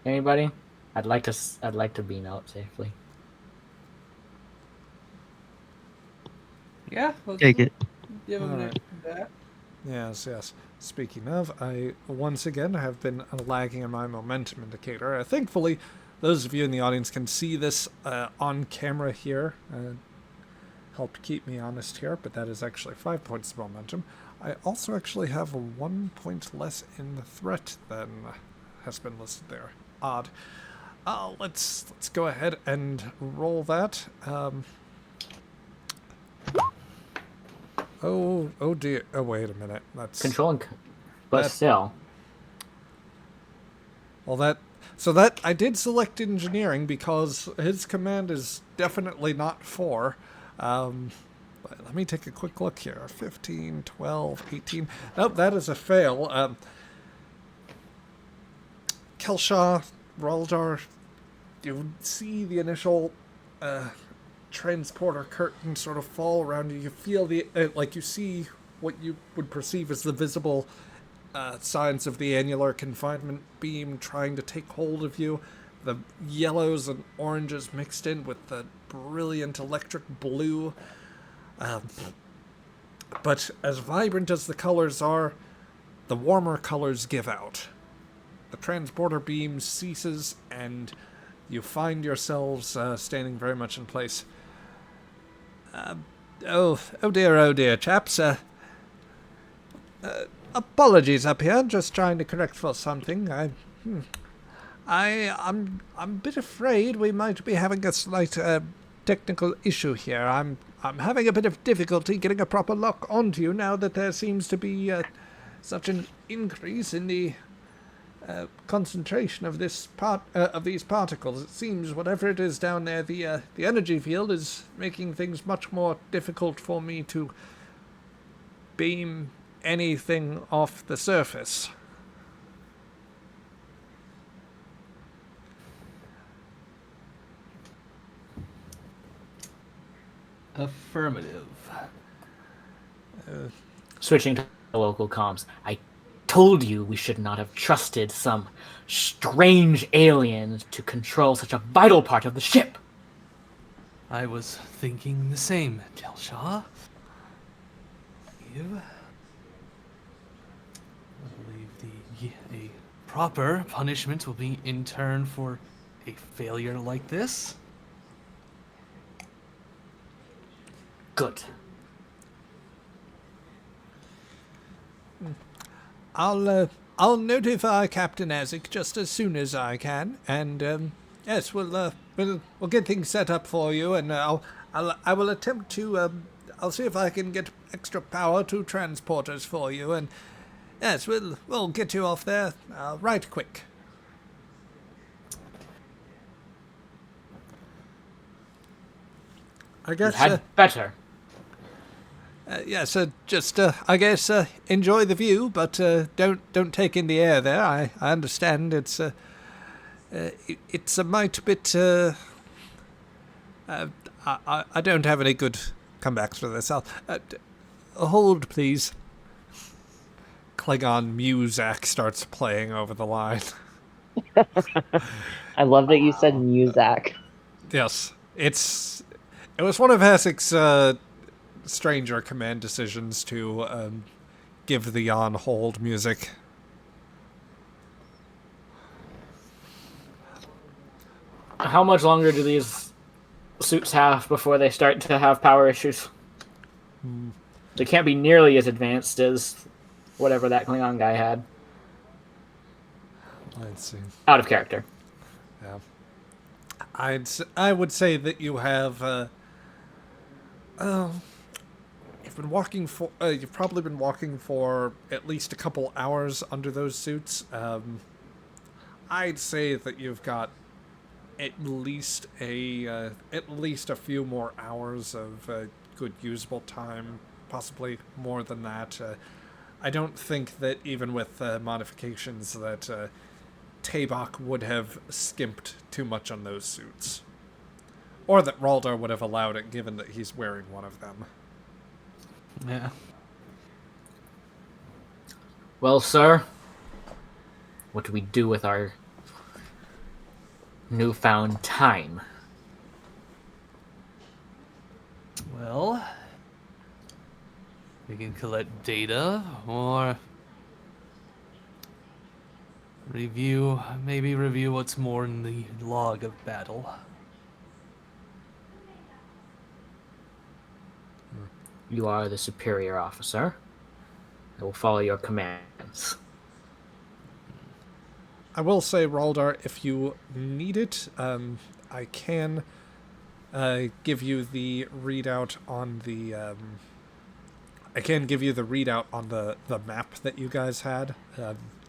Anybody? I'd like to beam out safely. Yeah, let's Take it. give him Alright. that. Yes, yes. Speaking of, I once again have been lagging in my momentum indicator. Thankfully, those of you in the audience can see this on camera here. Helped keep me honest here, but that is actually 5 points of momentum. I also actually have 1 point less in the threat than has been listed there. Odd. Let's go ahead and roll that. Oh dear. Oh, wait a minute. That's Controlling, but That- still. well. That I did select engineering because his command is definitely not 4. But let me take a quick look here. 15, 12, 18. Nope, that is a fail. Kelshaw, Raldar, you see the initial transporter curtain sort of fall around you. You feel like you see what you would perceive as the visible signs of the annular confinement beam trying to take hold of you. The yellows and oranges mixed in with the brilliant electric blue. But as vibrant as the colors are, the warmer colors give out. The transporter beam ceases, and you find yourselves standing very much in place. Oh dear, chaps. Apologies up here. Just trying to correct for something. I'm a bit afraid we might be having a slight technical issue here. I'm having a bit of difficulty getting a proper lock onto you now that there seems to be such an increase in the concentration of this of these particles. It seems whatever it is down there, the energy field is making things much more difficult for me to beam anything off the surface. Affirmative. Switching to local comms. I told you we should not have trusted some strange alien to control such a vital part of the ship. I was thinking the same, Kelshaw. I believe a proper punishment will be in turn for a failure like this. Good. I'll notify Captain Isaac just as soon as I can, and yes, we'll get things set up for you, and I will attempt to I'll see if I can get extra power to transporters for you, and yes, we'll get you off there right quick. I guess Had better. yes, just I guess enjoy the view, but don't take in the air there. I understand it's a mite bit. I don't have any good comebacks for this. I'll hold, please. Klingon music starts playing over the line. I love that you said Muzak. Yes, it was one of Hasek's stranger command decisions to give the on-hold music. How much longer do these suits have before they start to have power issues? They can't be nearly as advanced as whatever that Klingon guy had. Let's see. Out of character. Yeah. I would say that you have You've been walking for. You've probably been walking for at least a couple hours under those suits. I'd say that you've got at least a few more hours of good usable time, possibly more than that. I don't think that even with modifications that Tabak would have skimped too much on those suits. Or that Raldar would have allowed it, given that he's wearing one of them. Yeah. Well, sir, what do we do with our newfound time? Well, we can collect data or review what's more in the log of battle. You are the superior officer. I will follow your commands. I will say, Raldar, if you need it, I can give you the readout on the. I can give you the readout on the map that you guys had.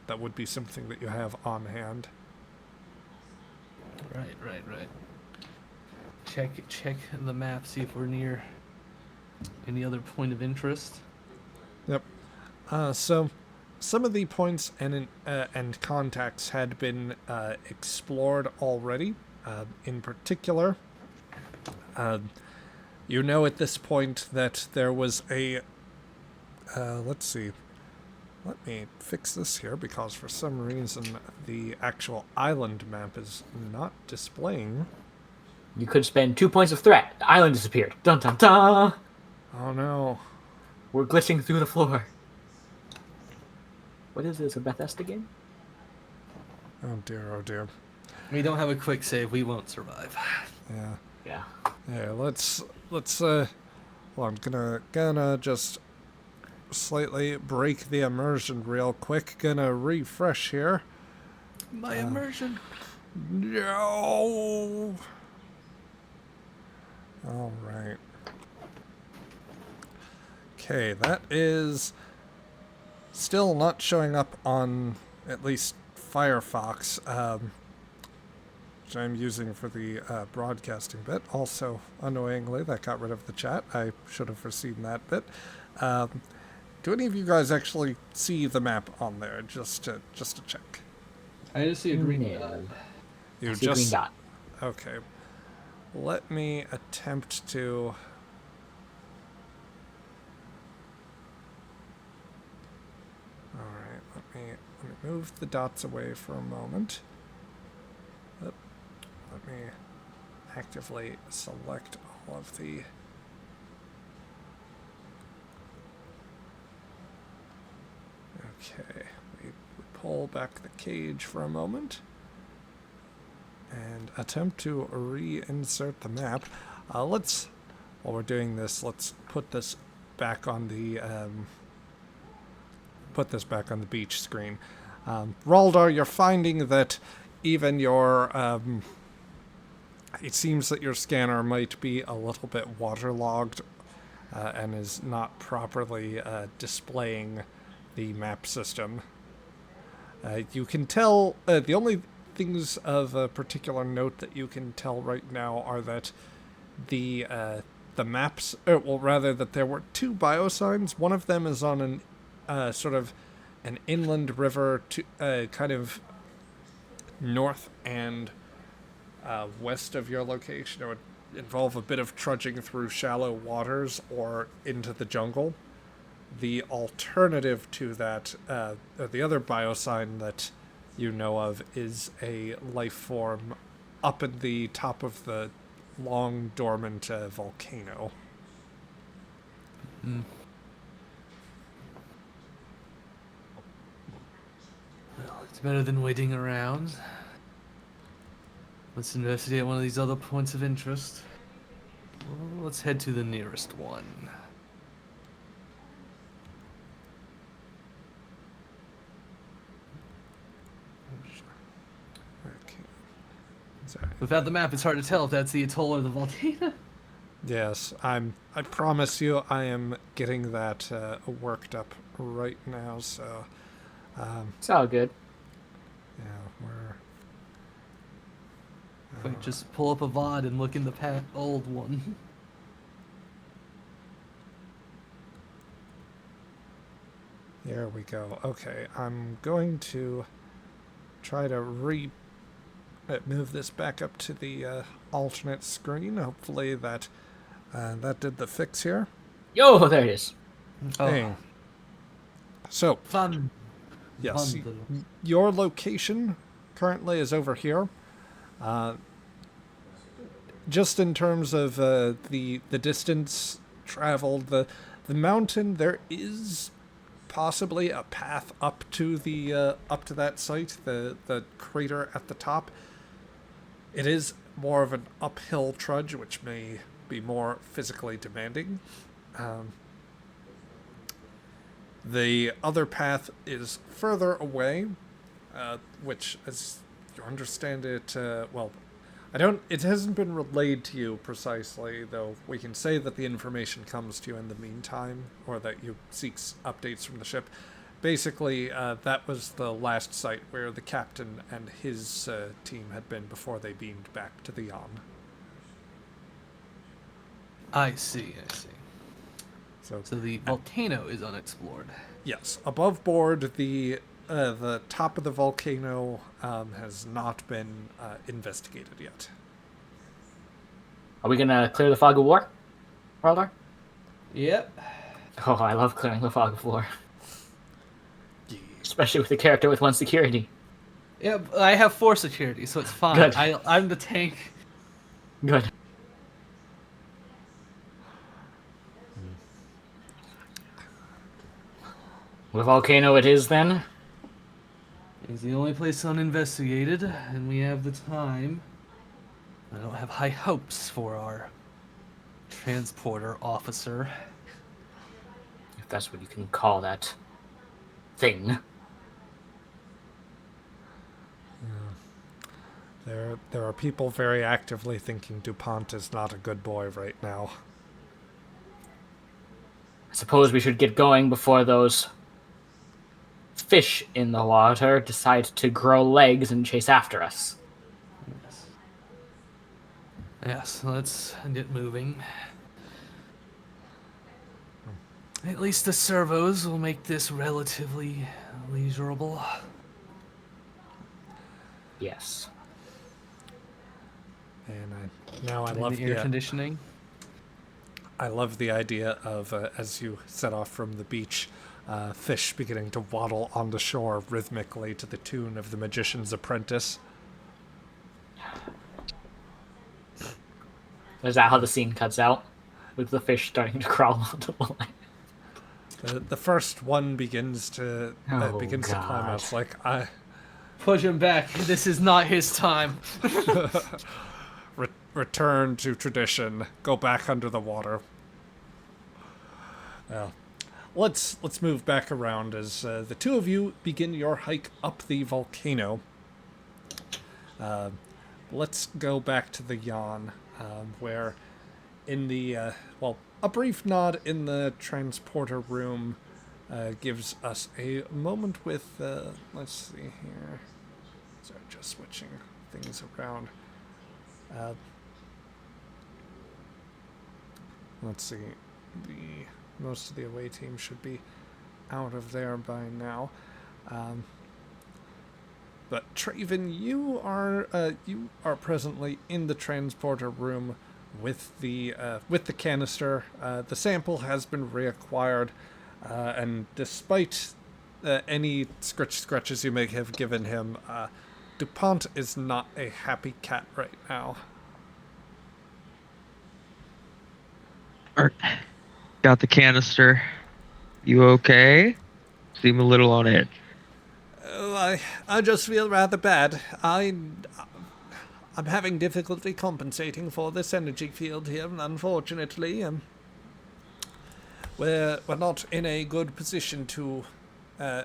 That would be something that you have on hand. Right. Check the map, see if we're near any other point of interest. Yep. So, some of the points and contacts had been explored already. In particular, you know at this point that there was a. Let's see. Let me fix this here because for some reason the actual island map is not displaying. You could spend 2 points of threat. The island disappeared. Dun dun dun! Oh no. We're glitching through the floor. What is this, a Bethesda game? Oh dear. We don't have a quick save, we won't survive. Yeah. Yeah. Yeah, let's well, I'm gonna just slightly break the immersion real quick. Gonna refresh here. My immersion. No. All right. Okay, that is still not showing up on at least Firefox, which I'm using for the broadcasting bit. Also, annoyingly, that got rid of the chat. I should have foreseen that bit. Do any of you guys actually see the map on there? Just to check. I just see a green No. dot. You See a green dot. Okay. Let me attempt to. All right. Let me move the dots away for a moment. Let me actively select all of the. Okay, we pull back the cage for a moment and attempt to reinsert the map. While we're doing this, let's put this back on the beach screen. Raldar, you're finding that even your it seems that your scanner might be a little bit waterlogged and is not properly displaying the map system. You can tell the only things of a particular note that you can tell right now are that the maps, that there were two biosigns. One of them is on an sort of an inland river to kind of north and west of your location. It would involve a bit of trudging through shallow waters or into the jungle. The alternative to that, the other biosign that you know of, is a life form up at the top of the long dormant volcano. Mm. Well, it's better than waiting around. Let's investigate one of these other points of interest. Well, let's head to the nearest one. Okay. Sorry. Without the map, it's hard to tell if that's the atoll or the volcano. Yes, I promise you, I am getting that worked up right now. So, It's all good. yeah, Wait, just pull up a VOD and look in the old one. here we go. Okay, I'm going to try to move this back up to the alternate screen. Hopefully that did the fix here. Yo, there it is. Oh, Hey. So, fun. yes, Bundle. your location currently is over here. Just in terms of the distance traveled, the mountain, there is possibly a path up to that site, the crater at the top. It is more of an uphill trudge, which may be more physically demanding. The other path is further away, which, as you understand it, it hasn't been relayed to you precisely, though we can say that the information comes to you in the meantime, or that you seek updates from the ship. Basically, that was the last site where the captain and his team had been before they beamed back to the Yon. I see. So So the volcano is unexplored. yes, above board, the top of the volcano has not been investigated yet. Are we gonna clear the fog of war, Raldar? Yep. Oh, I love clearing the fog of war. Especially with a character with 1 security. Yep. I have 4 security, so it's fine. Good. I'm the tank. Good. The volcano it is, then? It's the only place uninvestigated, and we have the time. I don't have high hopes for our transporter officer. If that's what you can call that thing. There are people very actively thinking DuPont is not a good boy right now. I suppose we should get going before those fish in the water decide to grow legs and chase after us. Yes, let's get moving. At least the servos will make this relatively leisurable. Yes. And I Maybe love the air conditioning. I love the idea of as you set off from the beach, fish beginning to waddle on the shore rhythmically to the tune of the Magician's Apprentice. Is that how the scene cuts out? With the fish starting to crawl onto the line? The first one begins to Oh, climb God. out. It's like I Push him back. This is not his time. return to tradition. Go back under the water. Well, let's move back around as the two of you begin your hike up the volcano. Let's go back to the Yon, where in the a brief nod in the transporter room gives us a moment with let's see here. Sorry, just switching things around. Let's see. Most of the away team should be out of there by now. But Traven, you are presently in the transporter room with the canister. The sample has been reacquired, and despite any scratches you may have given him, DuPont is not a happy cat right now. Got the canister. You okay? Seem a little on edge. I just feel rather bad. I'm having difficulty compensating for this energy field here, unfortunately. We're not in a good position to. I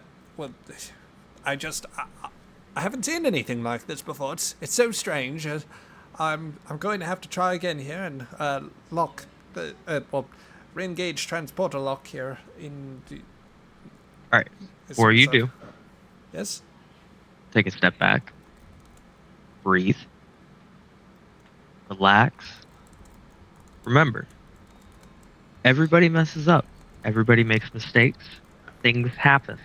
haven't seen anything like this before. It's so strange. I'm going to have to try again here and lock the re-engage transporter lock here in the. All right. as Before soon you as I- do, Yes. take a step back. Breathe. Relax. Remember, everybody messes up. Everybody makes mistakes. Things happen.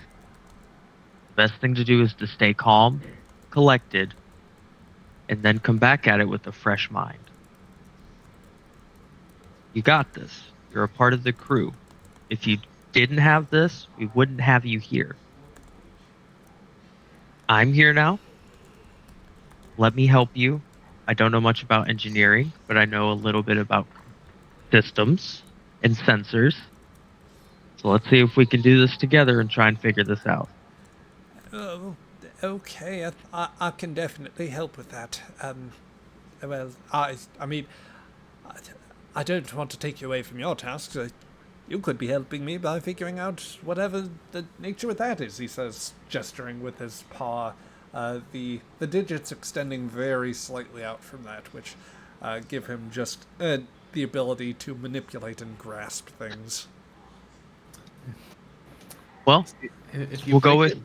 The best thing to do is to stay calm, collected, and then come back at it with a fresh mind. You got this. You're a part of the crew. If you didn't have this, we wouldn't have you here. I'm here now. Let me help you. I don't know much about engineering, but I know a little bit about systems and sensors. So let's see if we can do this together and try and figure this out. Oh, okay. I can definitely help with that. Well, I mean, I don't want to take you away from your tasks. You could be helping me by figuring out whatever the nature of that is, he says, gesturing with his paw, the digits extending very slightly out from that, which give him just the ability to manipulate and grasp things. Well, If you we'll go break with. it-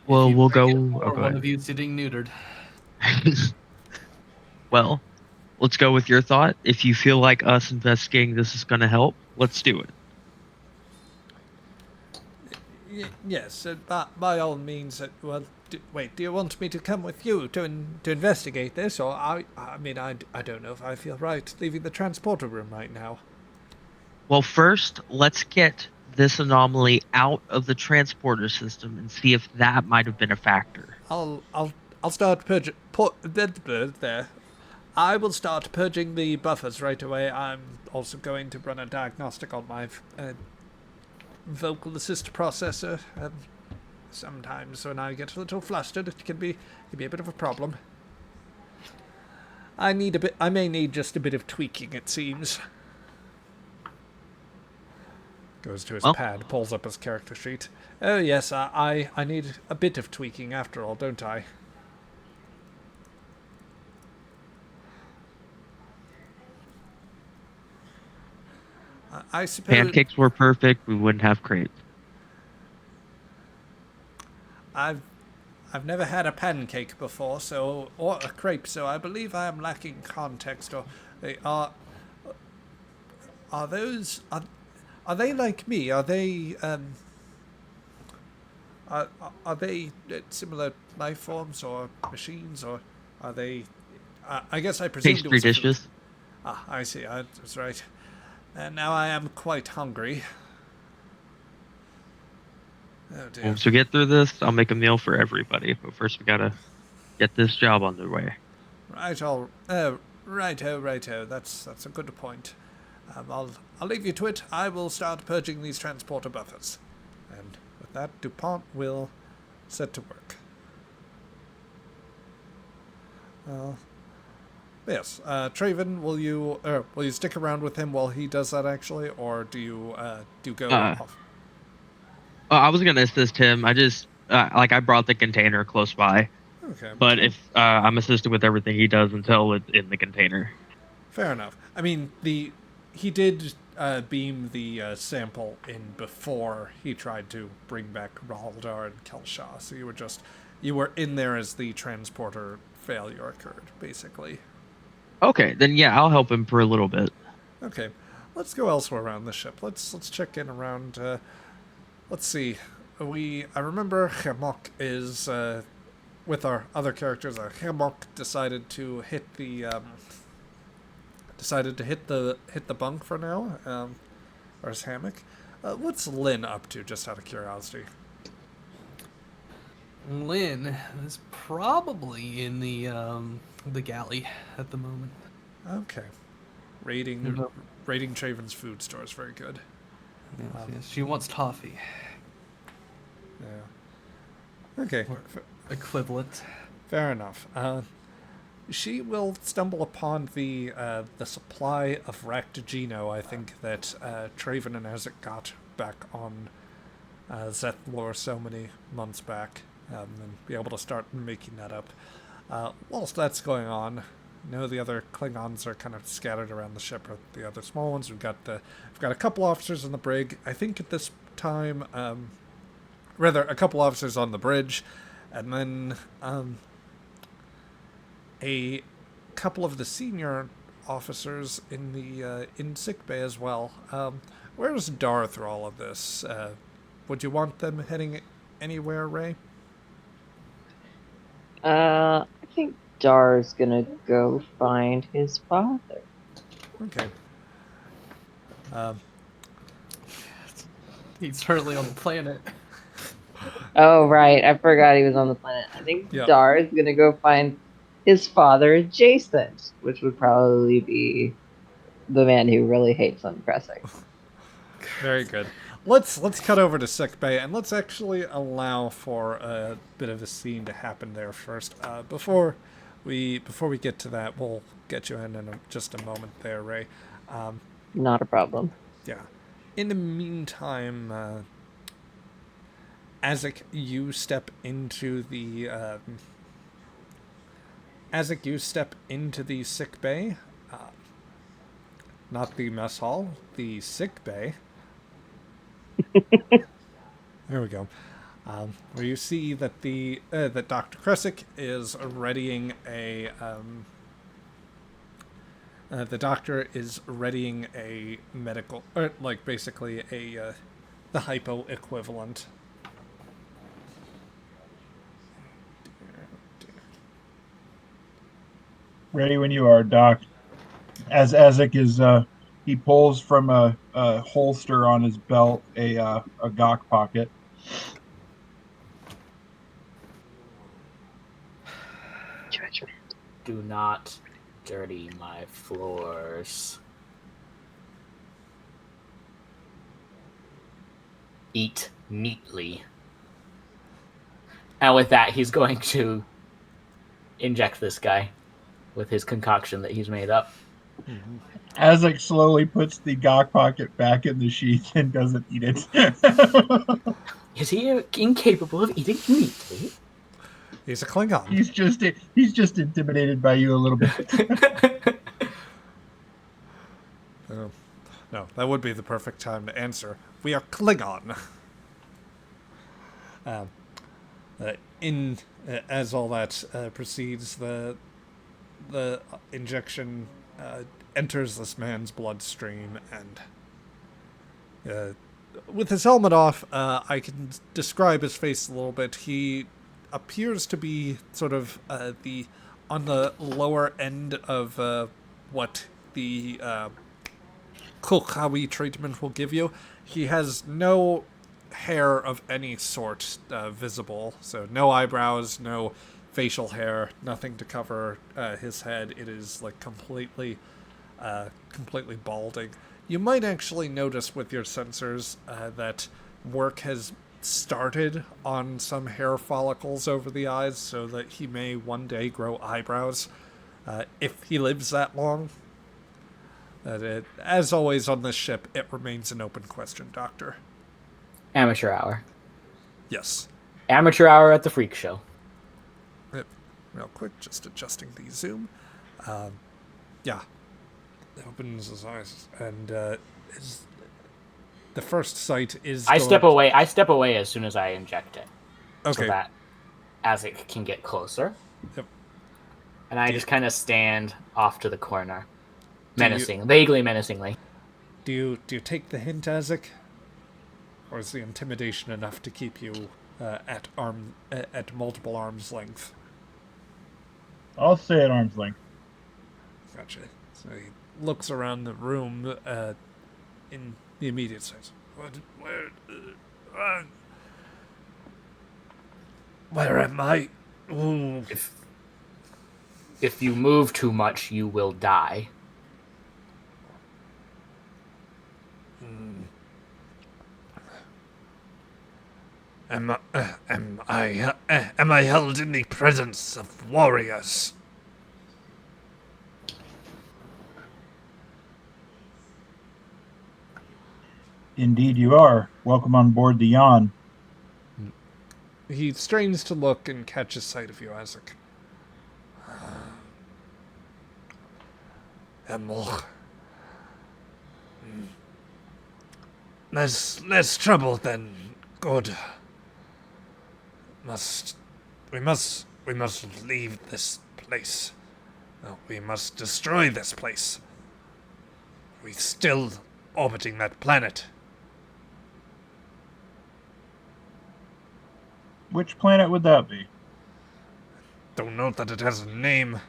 Well, if you we'll break go. it, Oh, or go one ahead. of you sitting neutered. Well, let's go with your thought. If you feel like us investigating this is going to help, let's do it. Yes, by all means. Well, wait. Do you want me to come with you to investigate this, or I mean, I don't know if I feel right leaving the transporter room right now. Well, first, let's get this anomaly out of the transporter system and see if that might have been a factor. I'll start purging. There. I will start purging the buffers right away. I'm also going to run a diagnostic on my vocal assist processor. Sometimes when I get a little flustered, it can be a bit of a problem. I may need just a bit of tweaking, it seems. Goes to his Well, pad, pulls up his character sheet. Oh yes, I need a bit of tweaking after all, don't I? I suppose pancakes were perfect. We wouldn't have crates. I've never had a pancake before, or a crepe, so I believe I am lacking context. Or are those are they like me? Are they are they similar life forms or machines, or are they? I guess I presumed it Pastry was a food. dishes. Ah, I see. I was right. And now I am quite hungry. Oh dear. To get through this, I'll make a meal for everybody. But first, we gotta get this job underway. Righto. That's a good point. I'll leave you to it. I will start purging these transporter buffers, and with that, DuPont will set to work. Yes, Traven, will you stick around with him while he does that actually, or do you go off? I was gonna assist him. I just I brought the container close by. Okay. But if I'm assisting with everything he does until it's in the container. Fair enough. I mean, he did beam the sample in before he tried to bring back Raldar and Kelshaw, so you were in there as the transporter failure occurred, basically. Okay, then yeah, I'll help him for a little bit. Okay, let's go elsewhere around the ship. Let's check in around. Let's see. I remember Hemok is with our other characters. Hemok decided to hit the bunk for now, or his hammock. What's Lynn up to, just out of curiosity? Lynn is probably in the galley at the moment. Okay. Raiding Traven's food stores. Very good. Yes, she wants toffee. Yeah. Okay. Or equivalent. Fair enough. She will stumble upon the supply of Ractigino, I think, that Traven and Ezek got back on Zethlor so many months back, and be able to start making that up. Whilst that's going on, the other Klingons are kind of scattered around the ship, or the other small ones. We've got a couple officers in the brig. I think at this time, rather a couple officers on the bridge, and then a couple of the senior officers in the in sickbay as well. Where's Dar through all of this? Would you want them heading anywhere, Ray? I think Dar's gonna go find his father. Okay. He's currently on the planet. Oh, right. I forgot he was on the planet. I think Yep. Dar is gonna go find his father adjacent, which would probably be the man who really hates undressing. Very good. Let's cut over to sickbay, and let's actually allow for a bit of a scene to happen there first. Before we get to that, we'll get you in just a moment there, Ray. Not a problem. Yeah. In the meantime, Azek, you step into the sick bay, not the mess hall, the sick bay. There we go. Where you see that that Dr. Kresick is readying a the doctor is readying a medical, or like basically the hypo equivalent. Ready when you are, Doc. As Ezek is, he pulls from a holster on his belt a gawk pocket. Judgment. Do not dirty my floors. Eat neatly. And with that, he's going to inject this guy with his concoction that he's made up. Ezek slowly puts the gawk pocket back in the sheath and doesn't eat it. Is he incapable of eating neatly? He's a Klingon. He's just intimidated by you a little bit. Oh, no, that would be the perfect time to answer. We are Klingon. As all that proceeds, the injection enters this man's bloodstream, and with his helmet off, I can describe his face a little bit. He appears to be sort of on the lower end of what the Kulkawi treatment will give you. He has no hair of any sort visible, so no eyebrows, no facial hair, nothing to cover his head. It is like completely balding. You might actually notice with your sensors that work has started on some hair follicles over the eyes, so that he may one day grow eyebrows if he lives that long. As always on this ship, it remains an open question, Doctor. Amateur hour. Yes. Amateur hour at the freak show. Real quick, just adjusting the zoom. Yeah. Opens his eyes, and the first sight is... I step away as soon as I inject it. Okay. So that Azek can get closer. Yep. And I just kind of stand off to the corner. Vaguely menacingly. Do you take the hint, Azek? Or is the intimidation enough to keep you at multiple arm's length? I'll stay at arm's length. Gotcha. So he looks around the room in the immediate sense. Where am I? Ooh. If you move too much, you will die. Am I held in the presence of warriors? Indeed you are. Welcome on board the Yawn. He strains to look and catches sight of you, Isaac. Well, there's less trouble than good. We must leave this place. We must destroy this place. We're still orbiting that planet. Which planet would that be? Don't know that it has a name.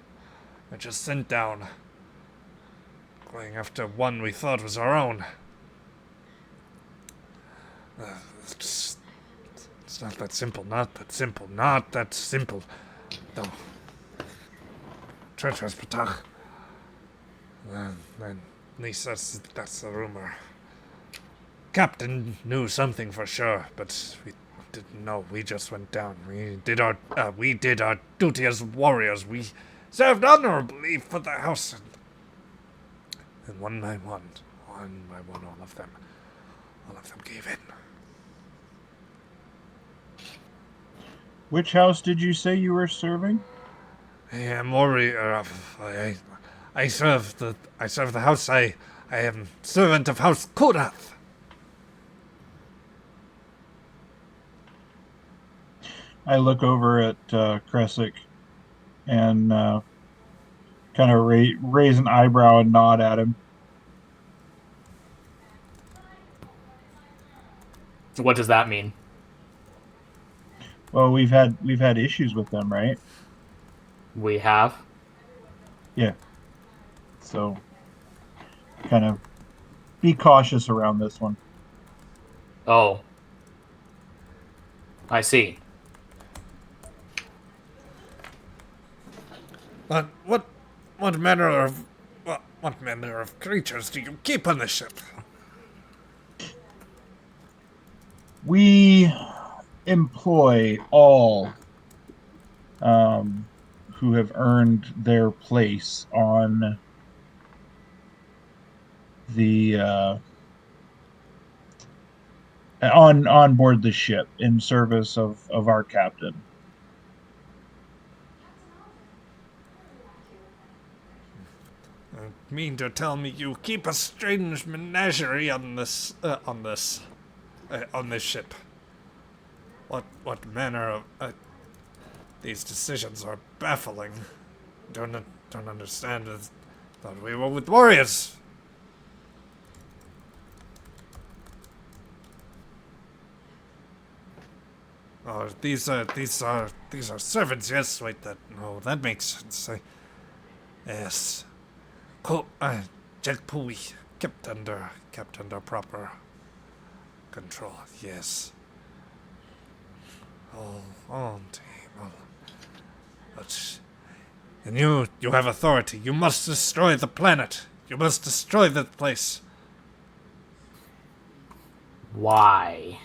I just sent down. Going after one we thought was our own. It's not that simple, not that simple, not that simple. No. Treacherous Patach. At least that's the rumor. Captain knew something for sure, but we didn't know. We just went down. We did our duty as warriors. We served honorably for the house. And one by one, all of them gave in. Which house did you say you were serving? I am warrior. I serve the house. I am servant of House Korath. I look over at Kresic and kind of raise an eyebrow and nod at him. So what does that mean? Well, we've had issues with them, right? We have. Yeah. So, kind of be cautious around this one. Oh. I see. But what manner of creatures do you keep on the ship? We employ all who have earned their place on the on board the ship in service of our captain. Mean to tell me you keep a strange menagerie on this ship? What manner of these decisions are baffling. Don't understand. Thought we were with warriors. Oh, these are servants. Yes, wait. That makes sense. Yes. Jack Pui kept under proper control. Yes. And you have authority. You must destroy the planet. You must destroy the place. Why?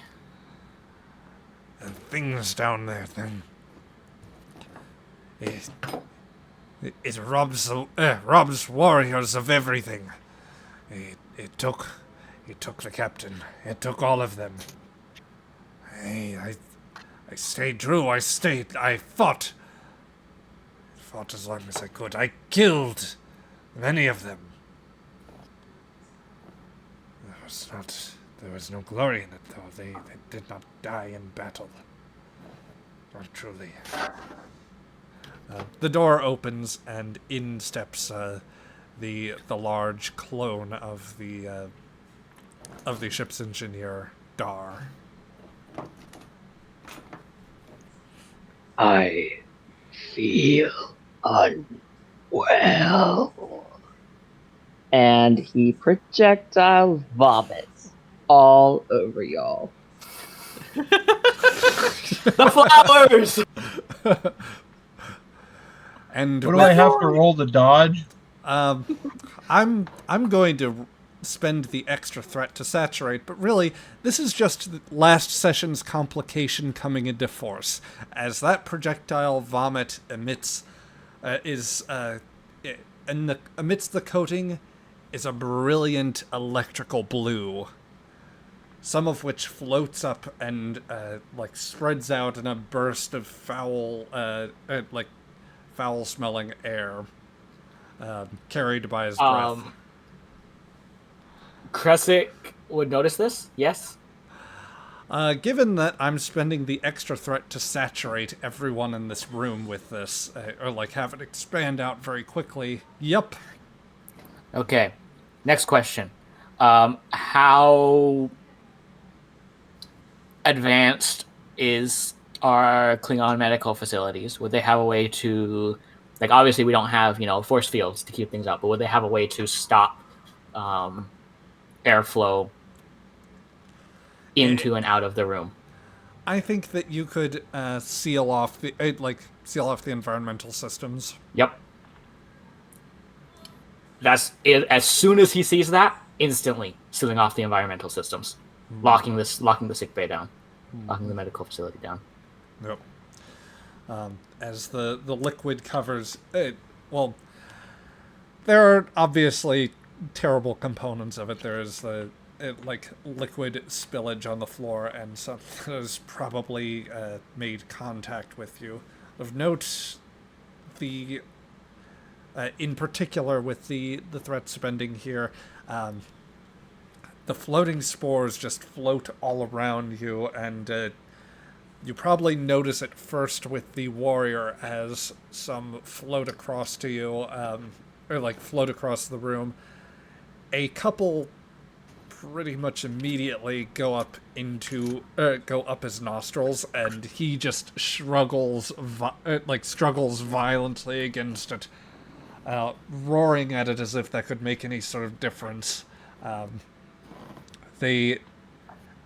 And things down there, then. It robs warriors of everything. It took the captain. It took all of them. I stayed true. I fought. I fought as long as I could. I killed many of them. There was no glory in it, though. They did not die in battle. Not truly. The door opens, and in steps the large clone of the ship's engineer, Dar. I feel unwell. And he projectile vomits all over y'all. The flowers! And What do I have to roll to dodge? I'm going to spend the extra threat to saturate, but really, this is just last session's complication coming into force, as that projectile vomit amidst the coating is a brilliant electrical blue, some of which floats up and spreads out in a burst of foul-smelling air. carried by his breath. Kresic would notice this, yes? Given that I'm spending the extra threat to saturate everyone in this room with this, or like have it expand out very quickly, yep. Okay. Next question. How advanced is our Klingon medical facilities? Would they have a way to, like, obviously we don't have, force fields to keep things up, but would they have a way to stop airflow into and out of the room? I think that you could seal off the environmental systems. Yep. That's it. As soon as he sees that, instantly sealing off the environmental systems, locking the sick bay down, locking the medical facility down. Yep. As the liquid covers it, well, there are obviously terrible components of it. There is the liquid spillage on the floor, and something that has probably made contact with you. Of note, the in particular with the threat spending here, the floating spores just float all around you, and you probably notice it first with the warrior as some float across to you, or float across the room. A couple pretty much immediately go up his nostrils, and he just struggles violently against it, roaring at it as if that could make any sort of difference. They,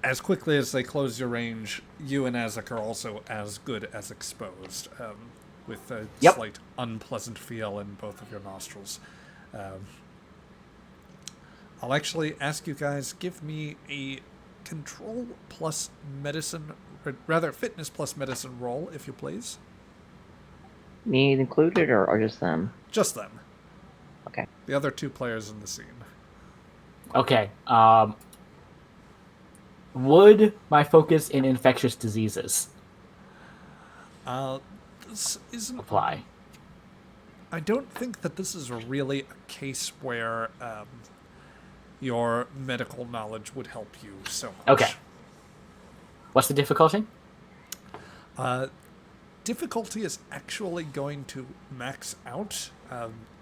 as quickly as they close your range, you and Azek are also as good as exposed, with a slight unpleasant feel in both of your nostrils. I'll actually ask you guys, give me a control plus medicine, or rather fitness plus medicine roll, if you please. Me included, or just them? Just them. Okay. The other two players in the scene. Okay. Would my focus in infectious diseases This isn't apply? I don't think that this is really a case where your medical knowledge would help you so much. Okay. What's the difficulty? Difficulty is actually going to max out.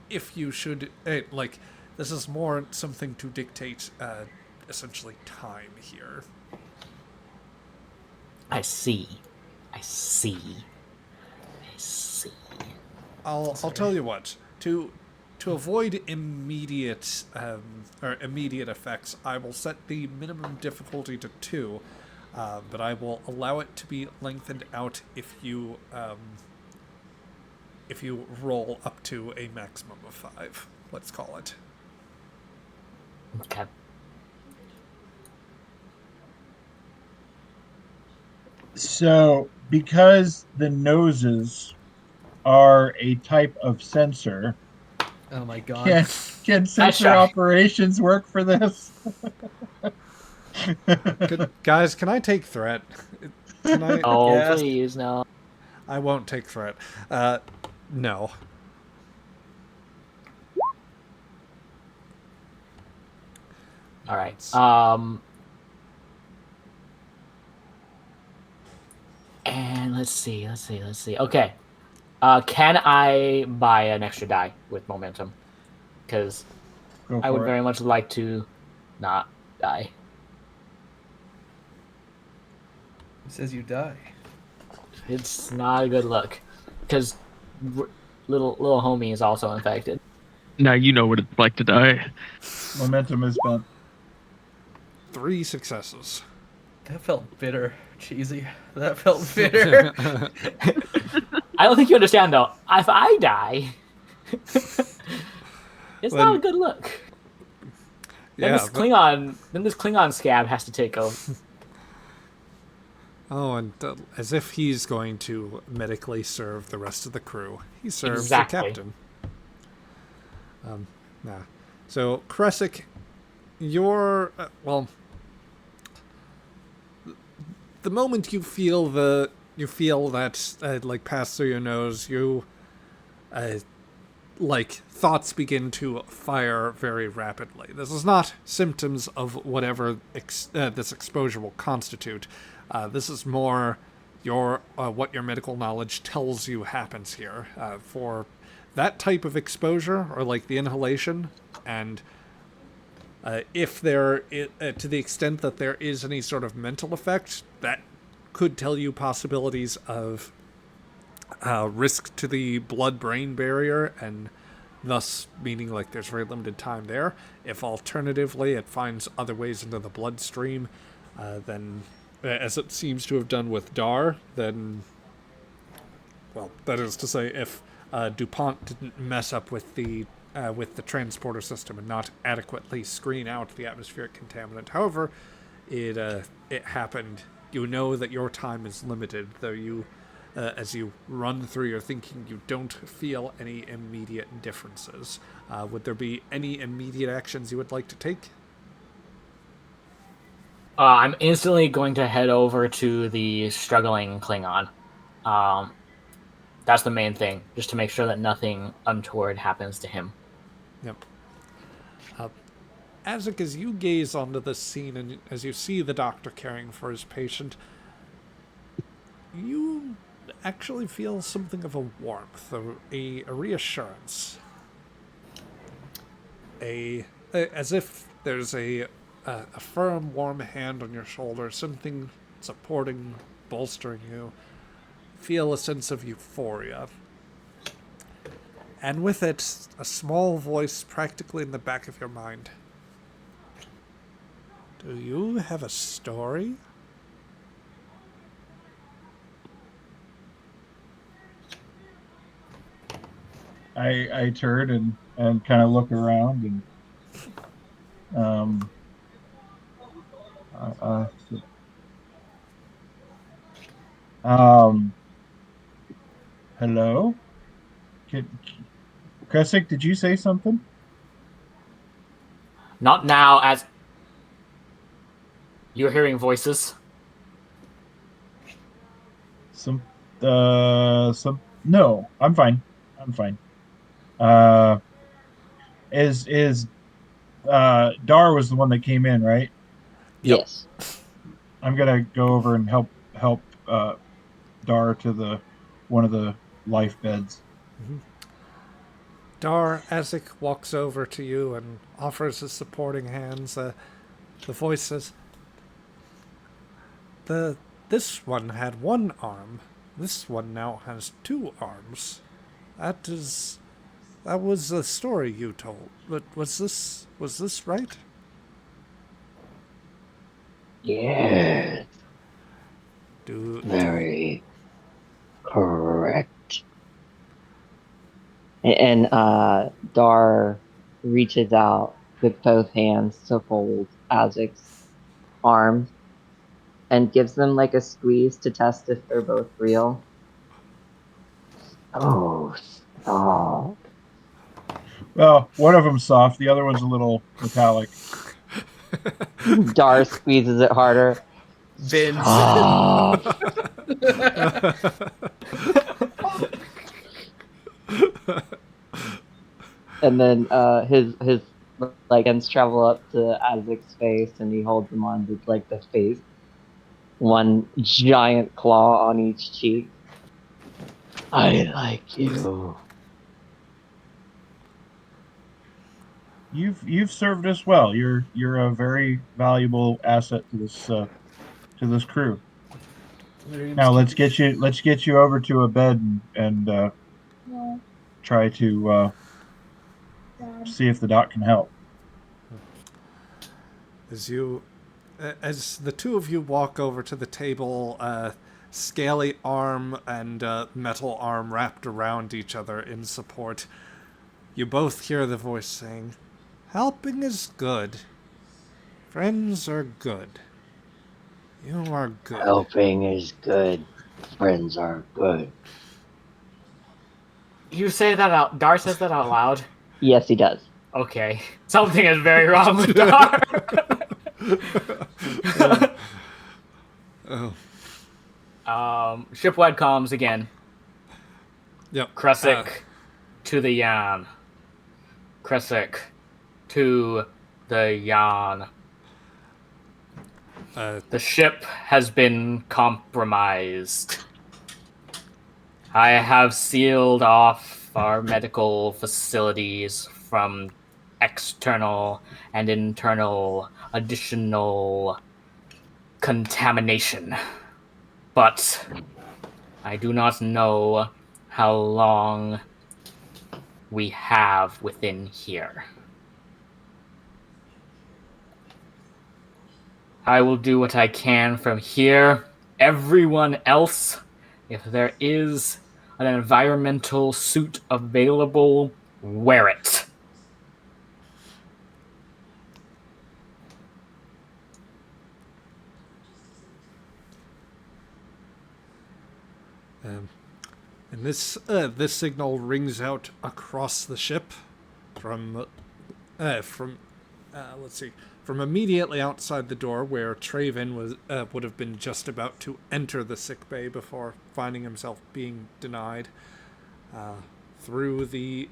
If you should, this is more something to dictate, essentially, time here. I see. I'll tell you what. To avoid immediate effects, I will set the minimum difficulty to 2, but I will allow it to be lengthened out if you roll up to a maximum of 5. Let's call it. Okay. So, because the noses are a type of sensor, Oh my god. can sensor operations work for this? Guys, can I take threat? Can I? Oh, Yes. please, no. I won't take threat. No. All right. And let's see. Okay. Can I buy an extra die with momentum? Because I would very much like to not die. It says you die. It's not a good look. Because little homie is also infected. Now you know what it's like to die. Momentum is spent. 3 successes. That felt bitter, cheesy. That felt bitter. I don't think you understand, though. If I die, it's not a good look. Then this Klingon scab has to take over. Oh, and as if he's going to medically serve the rest of the crew. He serves Exactly. the captain. So, Kresic, you're... the moment you feel that pass through your nose, thoughts begin to fire very rapidly. This is not symptoms of whatever this exposure will constitute. This is more your what your medical knowledge tells you happens here. For that type of exposure, or like the inhalation, and if there, to the extent that there is any sort of mental effect, that could tell you possibilities of risk to the blood-brain barrier, and thus meaning like there's very limited time there. If alternatively it finds other ways into the bloodstream, then, as it seems to have done with Dar, then, well, that is to say, if DuPont didn't mess up with the transporter system and not adequately screen out the atmospheric contaminant. However, it happened. You know that your time is limited, though you, as you run through your thinking, you don't feel any immediate differences. Would there be any immediate actions you would like to take? I'm instantly going to head over to the struggling Klingon. That's the main thing, just to make sure that nothing untoward happens to him. Yep. Azek, as you gaze onto this scene and as you see the doctor caring for his patient, you actually feel something of a warmth, a reassurance. As if there's a firm, warm hand on your shoulder, something supporting, bolstering you. Feel a sense of euphoria. And with it, a small voice practically in the back of your mind. Do you have a story? I turn and kind of look around and hello? Kresik, did you say something? Not now, as you're hearing voices. No, I'm fine. Dar was the one that came in, right? Yep. Yes. I'm gonna go over and help Dar to one of the life beds. Mm-hmm. Dar, Azek walks over to you and offers his supporting hands. The voice says, This one had one arm. This one now has 2 arms. That was the story you told. But was this right? Yes. Very correct. And Dar reaches out with both hands to hold Azek's arms and gives them like a squeeze to test if they're both real. Oh, stop. Well, one of them's soft, the other one's a little metallic. Dar squeezes it harder. Vince. Stop. And then his like hands travel up to Azek's face, and he holds him on with like the face, one giant claw on each cheek. I like you. You've served us well. You're a very valuable asset to this crew. Now let's get you over to a bed and try to see if the doc can help. As the two of you walk over to the table, scaly arm and metal arm wrapped around each other in support, you both hear the voice saying, "Helping is good. Friends are good. You are good." Helping is good. Friends are good. You say that out. Dar says that out loud. Yes, he does. Okay, something is very wrong with Dar. Oh. Shipwide comms again. Yep. Kresik to the Yan. Kresic to the Yan. The ship has been compromised. I have sealed off our medical facilities from external and internal additional contamination. But I do not know how long we have within here. I will do what I can from here. Everyone else, if there is an environmental suit available, wear it. And this signal rings out across the ship from immediately outside the door where Traven would have been just about to enter the sick bay before finding himself being denied. Through the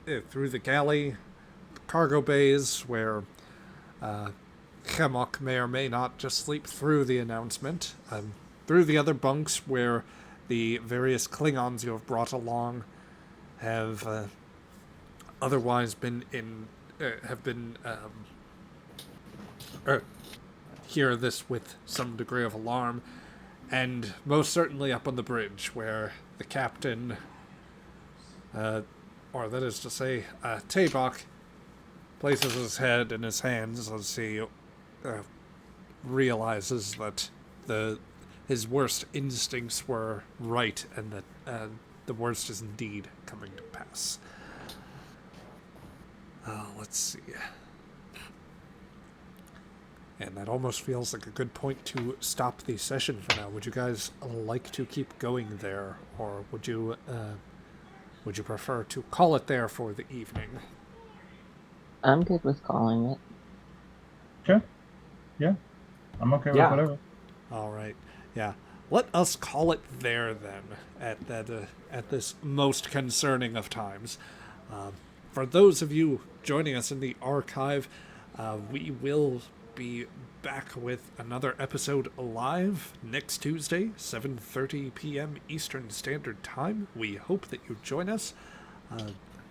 galley, cargo bays where Chemok may or may not just sleep through the announcement. Through the other bunks where the various Klingons you have brought along have otherwise been hear this with some degree of alarm, and most certainly up on the bridge where the captain, or that is to say, Tabok, places his head in his hands as he realizes that his worst instincts were right, and that the worst is indeed coming to pass. Let's see. And that almost feels like a good point to stop the session for now. Would you guys like to keep going there, or would you prefer to call it there for the evening? I'm good with calling it. Okay. Yeah. I'm okay with whatever. All right. Yeah. Let us call it there then, at this most concerning of times. For those of you joining us in the archive, we will be back with another episode live next Tuesday, 7:30 p.m. Eastern Standard Time. We hope that you join us.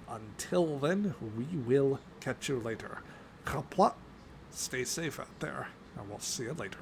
Until then, we will catch you later. Kapla, stay safe out there, and we'll see you later.